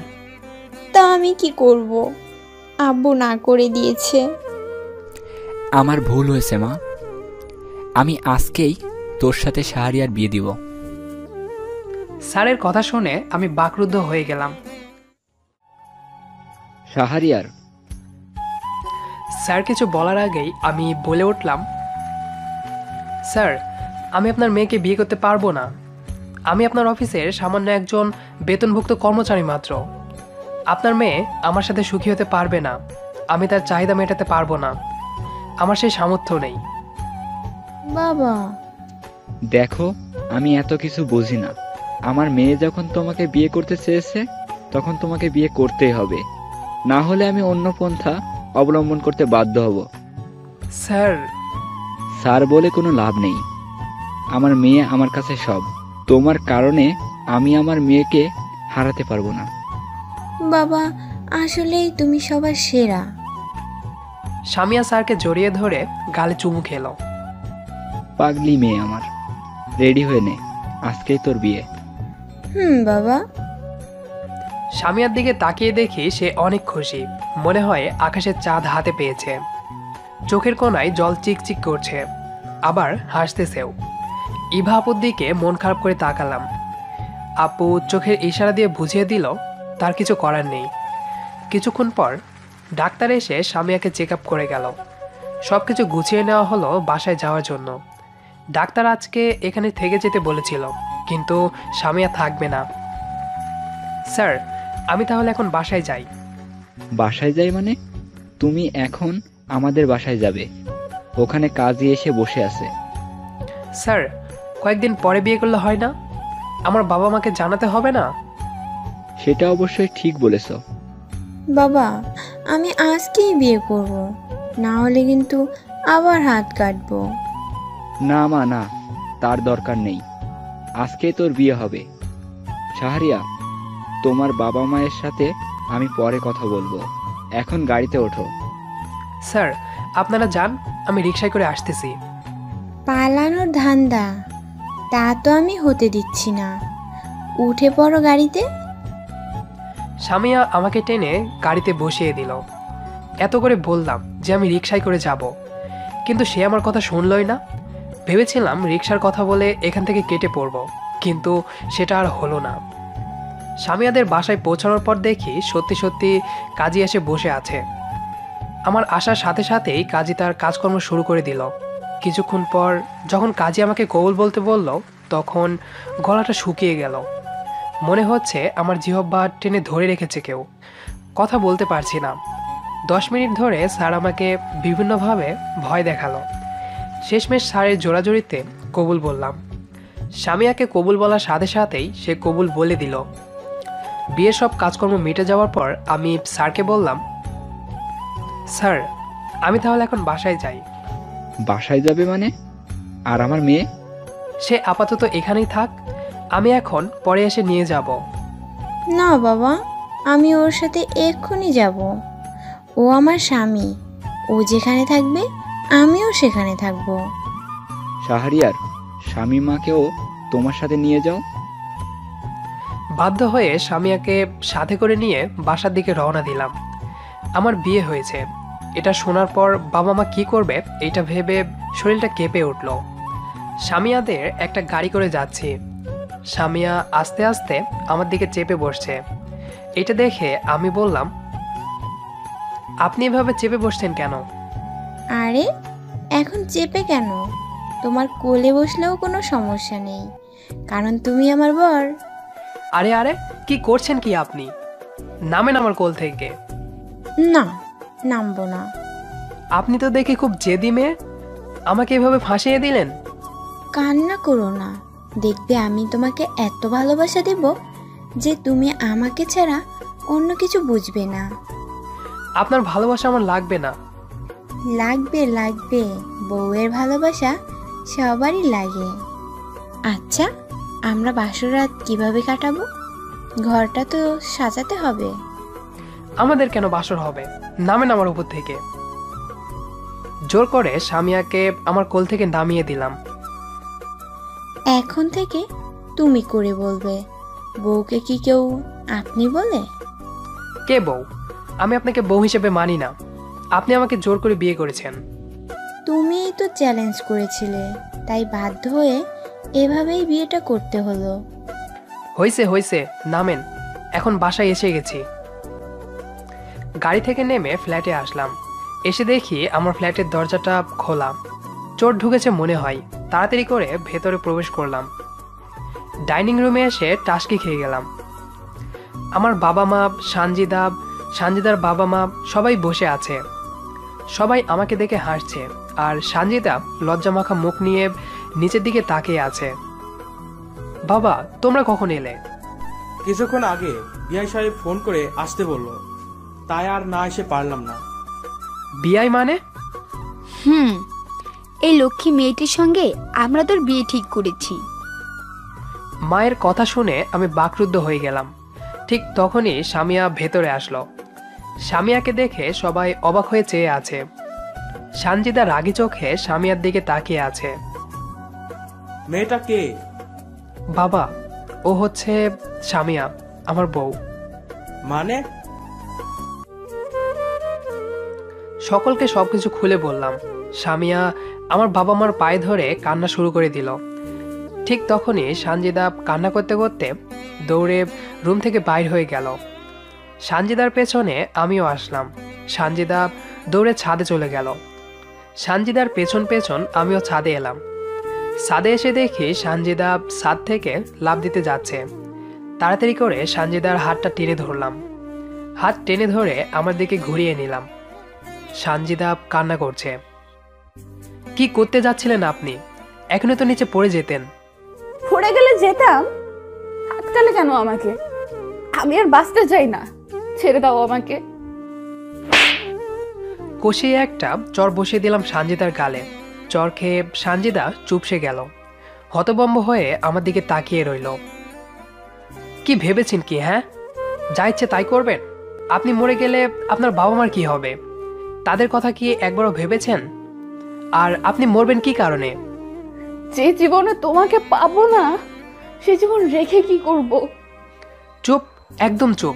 তা আমি কি করব? আব্বু না করে দিয়েছে। আমার ভুল হয়েছে মা। আমি আজকেই তোর সাথে শাহরিয়ার বিয়ে দিব। স্যারের কথা শুনে আমি বাকরুদ্ধ হয়ে গেলাম। শাহরিয়ার। স্যার কিছু বলার আগেই আমি বলে উঠলাম, স্যার, আমি আপনার মেয়েকে বিয়ে করতে পারবো না। আমি আপনার অফিসের সামান্য একজন বেতনভুক্ত কর্মচারী মাত্র। আপনার মেয়ে আমার সাথে সুখী হতে পারবে না। আমি তার চাহিদা মেটাতে পারবো না। আমার সেই সামর্থ্য নেই। বাবা, দেখো, আমি এত কিছু বুঝি না। আমার মেয়ে যখন তোমাকে বিয়ে করতে চেয়েছে তখন তোমাকে বিয়ে করতেই হবে, না হলে আমি অন্য পন্থা অবলম্বন করতে বাধ্য হব। স্যার। স্যার বলে কোনো লাভ নেই। আমার মেয়ে আমার কাছে সব। তোমার কারণে আমি আমার মেয়েকে হারাতে পারবো না। বাবা, আসলেই তুমি সবার সেরা। সামিয়া স্যারকে জড়িয়ে ধরে গালে চুমু খেলো। পাগলি মেয়ে আমার, রেডি হয়ে নে, আজকেই তোর বিয়ে। বাবা। সামিয়ার দিকে তাকিয়ে দেখি সে অনেক খুশি, মনে হয় আকাশের চাঁদ হাতে পেয়েছে। চোখের কোণায় জল চিকচিক করছে, আবার হাসতেছেও। ইভা আপুর দিকে মন খারাপ করে তাকালাম। আপু চোখের ইশারা দিয়ে বুঝিয়ে দিল তার কিছু করার নেই। কিছুক্ষণ পর ডাক্তার এসে সামিয়াকে চেক আপ করে গেল। সব কিছু গুছিয়ে নেওয়া হলো বাসায় যাওয়ার জন্য। ডাক্তার আজকে এখানে থেকে যেতে বলেছিল, কিন্তু সামিয়া থাকবে না। স্যার, আমি তাহলে এখন বাসায় যাই। বাসায় যাই মানে? তুমি এখন আমাদের বাসায় যাবে। ওখানে কাজী এসে বসে আছে। স্যার, কয়েকদিন পরে বিয়ে করলে হয় না? আমার বাবা মাকে জানাতে হবে না? সেটা অবশ্যই ঠিক বলেছ। বাবা, আমি আজকেই বিয়ে করব, না হলে কিন্তু আবার হাত কাটবো। না মা, না, তার দরকার নেই। আজকে তোর বিয়ে হবে। শাহরিয়া, তোমার বাবা মায়ের সাথে আমি পরে কথা বলবো। এখন গাড়িতে ওঠো। স্যার, আপনারা যান, আমি রিকশায় করে আসতেছি। পালানোর ধান্দা, তা তো আমি হতে দিচ্ছি না। উঠে পড়ো গাড়িতে। সামিয়া আমাকে টেনে গাড়িতে বসিয়ে দিল। এত করে বললাম যে আমি রিকশায় করে যাব, কিন্তু সে আমার কথা শুনলই না। ভেবেছিলাম রিকশার কথা বলে এখান থেকে কেটে পড়ব, কিন্তু সেটা আর হলো না। সামিয়াদের বাসায় পৌঁছানোর পর দেখি সত্যি সত্যি কাজী এসে বসে আছে। আমার আসার সাথে সাথেই কাজী তার কাজকর্ম শুরু করে দিল। কিছুক্ষণ পর যখন কাজী আমাকে কবুল বলতে বলল, তখন গলাটা শুকিয়ে গেল। মনে হচ্ছে আমার জিহ্বা টেনে ধরে রেখেছে কেউ, কথা বলতে পারছি না। 10 মিনিট ধরে স্যার আমাকে বিভিন্নভাবে ভয় দেখালো। শেষমেশ স্যারের জোরাজোরিতে কবুল বললাম। সামিয়াকে কবুল বলার সাথে সাথেই সে কবুল বলে দিল। বিয়ের সব কাজকর্ম মিটে যাওয়ার পর আমি স্যারকে বললাম, স্যার আমি তাহলে এখন বাসায় যাই। বাসায় যাবে মানে? আর আমার মেয়ে? সে আপাতত এখানেই থাক, আমি এখন পরে এসে নিয়ে যাব। না বাবা, আমি ওর সাথে এক্ষুনি যাব। ও আমার স্বামী, ও যেখানে থাকবে আমিও সেখানে থাকব। শাহরিয়ার, শামিমাকেও তোমার সাথে নিয়ে যাও। বাধ্য হয়ে স্বামীকে সাথে করে নিয়ে বাসার দিকে রওনা দিলাম। আমার বিয়ে হয়েছে এটা শোনার পর বাবা মা কি করবে এটা ভেবে শরীরটা কেঁপে উঠল। স্বামীয়াদের একটা গাড়ি করে যাচ্ছি। স্বামীয়া আস্তে আস্তে আমার দিকে চেপে বসছে। এটা দেখে আমি বললাম, আপনি এভাবে চেপে বসছেন কেন? আরে এখন চেপে কেন? তোমার কোলে বসলেও কোনো সমস্যা নেই, কারণ তুমি আমার বর। আরে আরে কি করছেন কি আপনি? নামেন আমার কোল থেকে। না, নামবো না। আপনি তো দেখে খুব জেদি মেয়ে, আমাকে এভাবে ফাঁসিয়ে দিলেন। কান্না করো না, দেখবে আমি তোমাকে এত ভালোবাসা দেব যে তুমি আমাকে ছাড়া অন্য কিছু বুঝবে না। আপনার ভালোবাসা আমার লাগবে না। লাগবে লাগবে, বউয়ের ভালোবাসা সবারই লাগে। আচ্ছা, আমরা বাসর রাত কিভাবে কাটাবো? ঘরটা তো সাজাতে হবে। আমাদের কেন বাসর হবে? নামেন আমার উপর থেকে। জোর করে স্বামীয়াকে আমার কোল থেকে নামিয়ে দিলাম। এখন থেকে তুমি করে বলবে। বউকে কি কেউ আপনি বলে? কে বউ? আমি আপনাকে বউ হিসেবে মানি না। আপনি আমাকে জোর করে বিয়ে করেছেন। তুমিই তো চ্যালেঞ্জ করেছিলে, তাই বাধ্য হয়ে এভাবেই বিয়েটা করতে হলো। হয়েছে হয়েছে, নামেন, এখন বাসায় এসে গেছি। গাড়ি থেকে নেমে ফ্ল্যাটে আসলাম। এসে দেখি আমার ফ্ল্যাটের দরজাটা খোলা। চোর ঢুকেছে মনে হয়। তাড়াতাড়ি করে ভেতরে প্রবেশ করলাম। ডাইনিং রুমে এসে টাসকি খেয়ে গেলাম। আমার বাবা মা, সানজিদার বাবা মা সবাই বসে আছে। সবাই আমাকে দেখে হাসছে, আর সানজিদা লজ্জামাখা মুখ নিয়ে নিচের দিকে তাকিয়ে আছে। বাবা, তোমরা কখন এলে? কিছুক্ষণ আগে বিআই সাহেব ফোন করে আসতে বলল, তাই আর না এসে পারলাম না। বিআই মানে? এই লক্ষ্মী মেয়েটির সঙ্গে আমরা তোর বিয়ে ঠিক করেছি। মায়ের কথা শুনে আমি বাকরুদ্ধ হয়ে গেলাম। ঠিক তখনই স্বামীয়া ভেতরে আসলো। স্বামীয়াকে দেখে সবাই অবাক হয়ে চেয়ে আছে। সানজিদা রাগী চোখে স্বামীয়ার দিকে তাকিয়ে আছে। মেয়েটা কে? বাবা, ও হচ্ছে স্বামীয়া, আমার বউ। মানে? সকলকে সবকিছু খুলে বললাম। স্বামীয়া আমার বাবা মার পায়ে ধরে কান্না শুরু করে দিল। ঠিক তখনই সানজিদা কান্না করতে করতে দৌড়ে রুম থেকে বাইর হয়ে গেল। সানজিদার পেছনে আমিও আসলাম। সানজিদা দৌড়ে ছাদে চলে গেল। সানজিদার পেছন পেছন আমিও ছাদে এলাম। ছাদে এসে দেখি সানজিদা ছাদ থেকে লাফ দিতে যাচ্ছে। তাড়াতাড়ি করে সানজিদার হাতটা টেনে ধরলাম। হাত টেনে ধরে আমার দিকে ঘুরিয়ে নিলাম। সানজিদা কান্না করছে। কি করতে যাচ্ছিলেন আপনি? এখনই তো নিচে পড়ে যেতেন। পড়ে গেলে যেতাম? আটকালে কেন আমাকে? আমি আর বাঁচতে চাই না, ছেড়ে দাও আমাকে। কষিয়ে একটা চর বসিয়ে দিলাম সানজিদার গালে। চর খেয়ে সানজিদা চুপসে গেল। হতবম্ব হয়ে আমার দিকে তাকিয়ে রইল। কি ভেবেছেন কি? হ্যাঁ, যা ইচ্ছে তাই করবেন? আপনি মরে গেলে আপনার বাবা মার কি হবে? তাদের কথা কি একবারও ভেবেছেন? আর আপনি মরবেন কি কারণে? যে জীবনে তোমাকে পাবো না, সে জীবন রেখে কি করব? চুপ, একদম চুপ।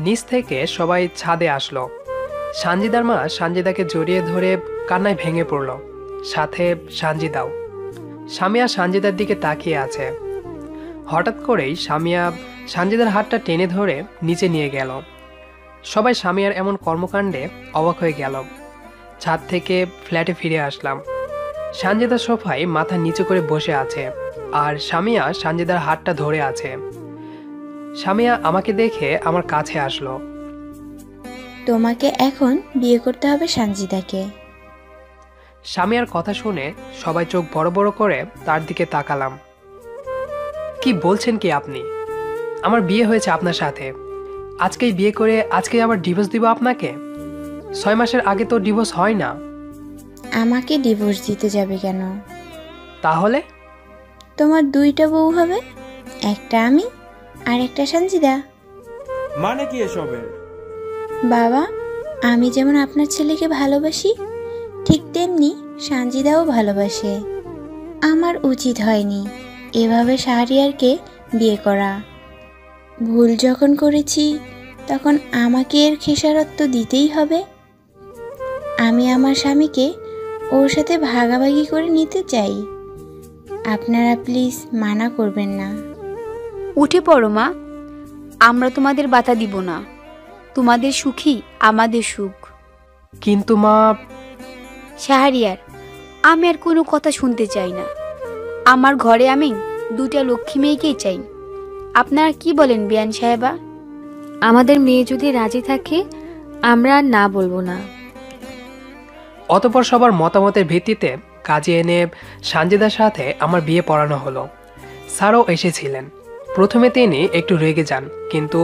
নিচ থেকে সবাই ছাদে আসলো। সানজিদার মা সানজিদাকে জড়িয়ে ধরে কান্নায় ভেঙে পড়ল, সাথে সানজিদাও। স্বামীয়া সানজিদার দিকে তাকিয়ে আছে। হঠাৎ করেই স্বামীয়া সানজিদার হাতটা টেনে ধরে নিচে নিয়ে গেল। সবাই স্বামীয়ার এমন কর্মকাণ্ডে অবাক হয়ে গেল। ছাদ থেকে ফ্ল্যাটে ফিরে আসলাম। সানজিদা সোফায় মাথা নিচু করে বসে আছে, আর স্বামীয়া সানজিদার হাতটা ধরে আছে। স্বামীয়া আমাকে দেখে আমার কাছে আসলো। তোমাকে এখন বিয়ে করতে হবে সানজিদাকে। স্বামীয়ার কথা শুনে সবাই চোখ বড় বড় করে তার দিকে তাকালাম। কি বলছেন কি আপনি? আমার বিয়ে হয়েছে আপনার সাথে, আজকেই বিয়ে করে আজকেই আবার ডিভোর্স দিব আপনাকে? 6 মাসের আগে তো ডিভোর্স হয় না। আমাকে ডিভোর্স দিতে যাবে কেন? তাহলে? তোমার 2টা বউ হবে, একটা আমি আর একটা সানজিদা। মানে কি এসবের? বাবা, আমি যেমন আপনার ছেলেকে ভালোবাসি, ঠিক তেমনি সানজিদাও ভালোবাসে। আমার উচিত হয়নি এভাবে শাহরিয়ারকে বিয়ে করা। ভুল যখন করেছি তখন আমাকে এর খেসারত তো দিতেই হবে। আমি আমার স্বামীকে ওর সাথে ভাগাভাগি করে নিতে চাই। আপনারা প্লিজ মানা করবেন না। উঠে পড়ো মা, আমরা তোমাদের বাধা দিব না। তোমাদের সুখই আমাদের সুখ। কিন্তু মা। শাহরিয়ার, আমি আর কোনো কথা শুনতে চাই না। আমার ঘরে আমি 2টা লক্ষ্মী মেয়েকেই চাই। আপনারা কি বলেন বিয়ান সাহেবা? আমাদের মেয়ে যদি রাজি থাকে আমরা আর না বলবো না। অতঃপর সবার মতামতের ভিত্তিতে কাজে এনে সানজিদার সাথে আমার বিয়ে পড়ানো হলো। স্যারও এসেছিলেন। প্রথমে তিনি একটু রেগে যান, কিন্তু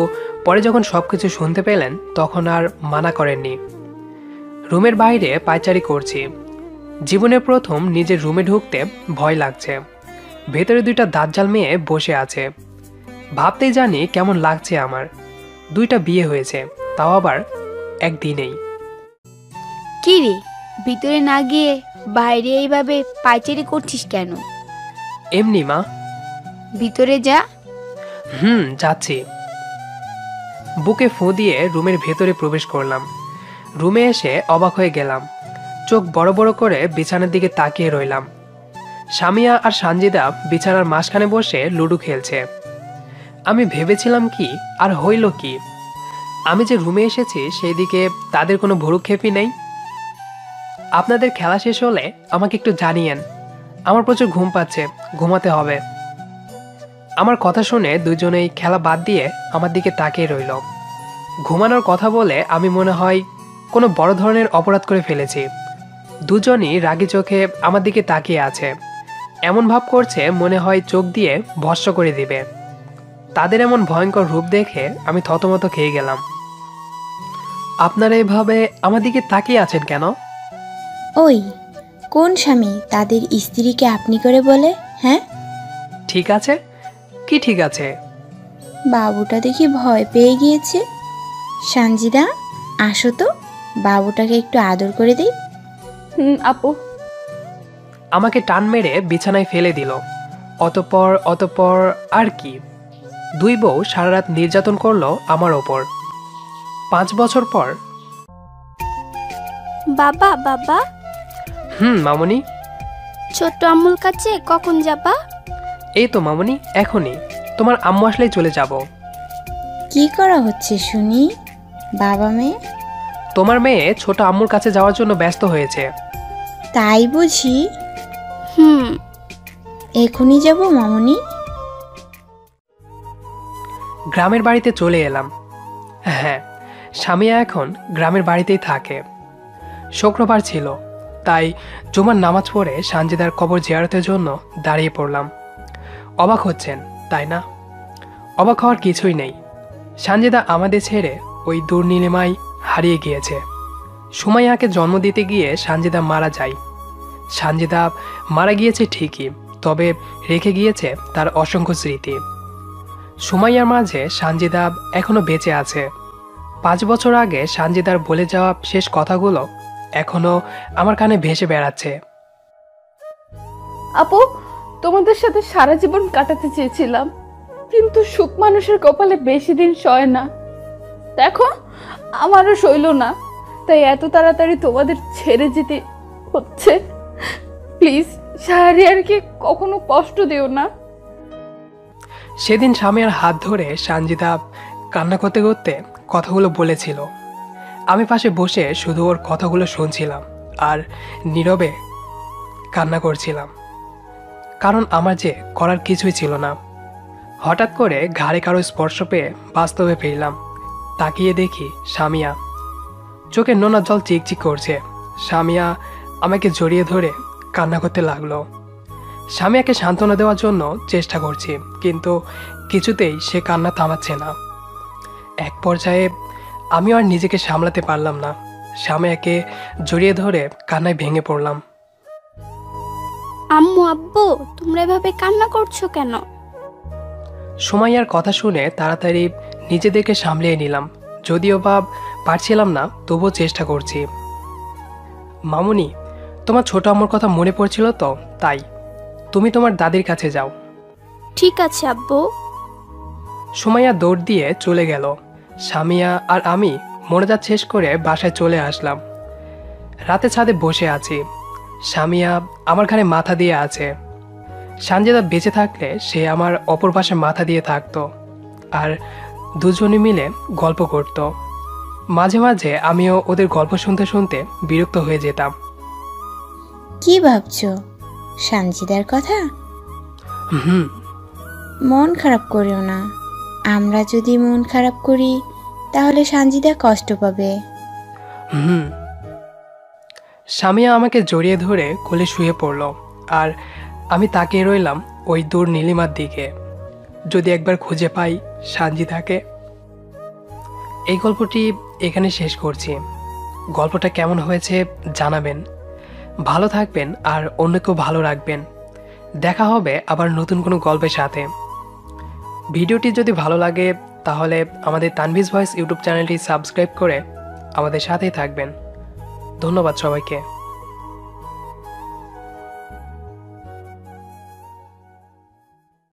পরে যখন সবকিছু শুনতে পেলেন তখন আর মানা করেননি। রুমের বাইরে পায়চারি করছি। জীবনের প্রথম নিজের রুমে ঢুকতে ভয় লাগছে। ভেতরে 2টা দাজ্জাল মেয়ে বসে আছে। ভাবতেই জানি কেমন লাগছে আমার। 2টা বিয়ে হয়েছে, তাও আবার একদিনেই। কি রে, ভিতরে না গিয়ে বাইরে এইভাবে পায়চারি করছিস কেন? এমনি মা। ভিতরে যা। যাচ্ছি। বুকে ফু দিয়ে রুমের ভেতরে প্রবেশ করলাম। রুমে এসে অবাক হয়ে গেলাম। চোখ বড় বড় করে বিছানার দিকে তাকিয়ে রইলাম। সামিয়া আর সানজিদা বিছানার মাঝখানে বসে লুডো খেলছে। আমি ভেবেছিলাম কি আর হইল কি, আমি যে রুমে এসেছি সেই দিকে তাদের কোনো ভ্রুক্ষেপই নেই। আপনাদের খেলা শেষ হলে আমাকে একটু জানিয়েন, আমার প্রচুর ঘুম পাচ্ছে, ঘুমাতে হবে। আমার কথা শুনে দুজনেই খেলা বাদ দিয়ে আমার দিকে তাকিয়ে রইল। ঘুমানোর কথা বলে আমি মনে হয় কোনো বড় ধরনের অপরাধ করে ফেলেছি। দুজনই রাগী চোখে আমার দিকে তাকিয়ে আছে। এমন ভাব করছে মনে হয় চোখ দিয়ে ভস্ম করে দিবে। তাদের এমন ভয়ঙ্কর রূপ দেখে আমি থতমত খেয়ে গেলাম। আপনারা এভাবে আমার দিকে তাকিয়ে আছেন কেন? ওই কোন স্বামী তাদের স্ত্রীকে আপনি করে বলে? হ্যাঁ, ঠিক আছে। কি ঠিক আছে? বাবুটা দেখি ভয় পেয়ে গিয়েছে। সানজিদা, আসো তো, বাবুটাকে একটু আদর করে দিই। আপু। আমাকে টান মেরে বিছানায় ফেলে দিল। অতঃপর আর কি, 2 বউ সারা রাত নির্যাতন করলো আমার ওপর। 5 বছর পর। বাবা বাবা। মামনি। ছোট্ট আম্মুর কাছে কখন যাবা? এই তো মামনি, এখনই। তোমার আম্মু আসলেই চলে যাব। কি করা হচ্ছে শুনি? বাবা মেয়ে? তোমার মেয়ে ছোট আম্মুর কাছে যাওয়ার জন্য ব্যস্ত হয়েছে। তাই বুঝি? এখনই যাব মামনি। গ্রামের বাড়িতে চলে এলাম। হ্যাঁ, সামিয়া এখন গ্রামের বাড়িতেই থাকে। শুক্রবার ছিল, তাই জুমার নামাজ পড়ে সানজিদার কবর জিয়ারতের জন্য দাঁড়িয়ে পড়লাম। অবাক হচ্ছেন তাই না? অবাক হওয়ার কিছুই নেই। সানজিদা আমাদের ছেড়ে ওই দূর নীলিমায় হারিয়ে গিয়েছে। সুমাইয়াকে জন্ম দিতে গিয়ে সানজিদা মারা যায়। সানজিদা মারা গিয়েছে ঠিকই, তবে রেখে গিয়েছে তার অসংখ্য স্মৃতি। সুমাইয়ার মাঝে সানজিদা এখনো বেঁচে আছে। 5 বছর আগে সানজিদার বলে যাওয়া শেষ কথাগুলো এখনো আমার কানে ভেসে বেড়াচ্ছে। আপু, তোমাদের সাথে সারা জীবন কাটাতে চেয়েছিলাম, কিন্তু সুখ মানুষের কপালে বেশি দিন সয় না। দেখো, আমারও সইল না, তাই এত তাড়াতাড়ি তোমাদের ছেড়ে যেতে হচ্ছে। প্লিজ শাহরিয়ারকে কখনো কষ্ট দিও না। সেদিন স্বামীর হাত ধরে সানজিদা কান্না করতে করতে কথাগুলো বলেছিল। আমি পাশে বসে শুধু ওর কথাগুলো শুনছিলাম আর নীরবে কান্না করছিলাম, কারণ আমার যে করার কিছুই ছিল না। হঠাৎ করে ঘাড়ে কারো স্পর্শ পেয়ে বাস্তবে ফিরলাম। তাকিয়ে দেখি সামিয়া। চোখে নোনা জল চিকচিক করছে। সামিয়া আমাকে জড়িয়ে ধরে কান্না করতে লাগলো। স্বামীকে সান্ত্বনা দেওয়ার জন্য চেষ্টা করছি, কিন্তু কিছুতেই সে কান্না থামাচ্ছে না। এক পর্যায়ে আমিও আর নিজেকে সামলাতে পারলাম না, স্বামীকে জড়িয়ে ধরে কান্নায় ভেঙে পড়লাম। আম্মু আব্বু তোমরা এভাবে কান্না করছো কেন? সুমাইয়ার কথা শুনে তাড়াতাড়ি নিজেদেরকে সামলিয়ে নিলাম, যদিও বা পারছিলাম না, তবুও চেষ্টা করছি। মামুনি, তোমার ছোট আম্মুর কথা মনে পড়ছিল তো, তাই তুমি তোমার দাদির কাছে যাও। ঠিক আছে আব্বু। সুমাইয়া দৌড় দিয়ে চলে গেল। সামিয়া আর আমি মোনাজাত শেষ করে বাসায় চলে আসলাম। রাতে ছাদে বসে আছি, সামিয়া আমার ঘাড়ে মাথা দিয়ে আছে। সানজিদা বেঁচে থাকলে সে আমার অপর পাশে মাথা দিয়ে থাকতো, আর দুজনে মিলে গল্প করত। মাঝে মাঝে আমিও ওদের গল্প শুনতে শুনতে বিরক্ত হয়ে যেতাম। কি ভাবছো? সানজিদার কথা? হুম। মন খারাপ করিও না। আমরা যদি মন খারাপ করি তাহলে সানজিদা কষ্ট পাবে। হুম। সামিয়া আমাকে জড়িয়ে ধরে কোলে শুয়ে পড়ল, আর আমি তাকিয়ে রইলাম ওই দূর নীলিমার দিকে। যদি একবার খুঁজে পাই সানজিদাকে। এই গল্পটি এখানে শেষ করছি। গল্পটা কেমন হয়েছে জানাবেন। ভালো থাকবেন আর অন্যকেও ভালো রাখবেন। দেখা হবে আবার নতুন কোনো গল্পের সাথে। ভিডিওটি যদি ভালো লাগে তাহলে আমাদের তানভীজ ভয়েস ইউটিউব চ্যানেলটি সাবস্ক্রাইব করে আমাদের সাথেই থাকবেন। ধন্যবাদ সবাইকে।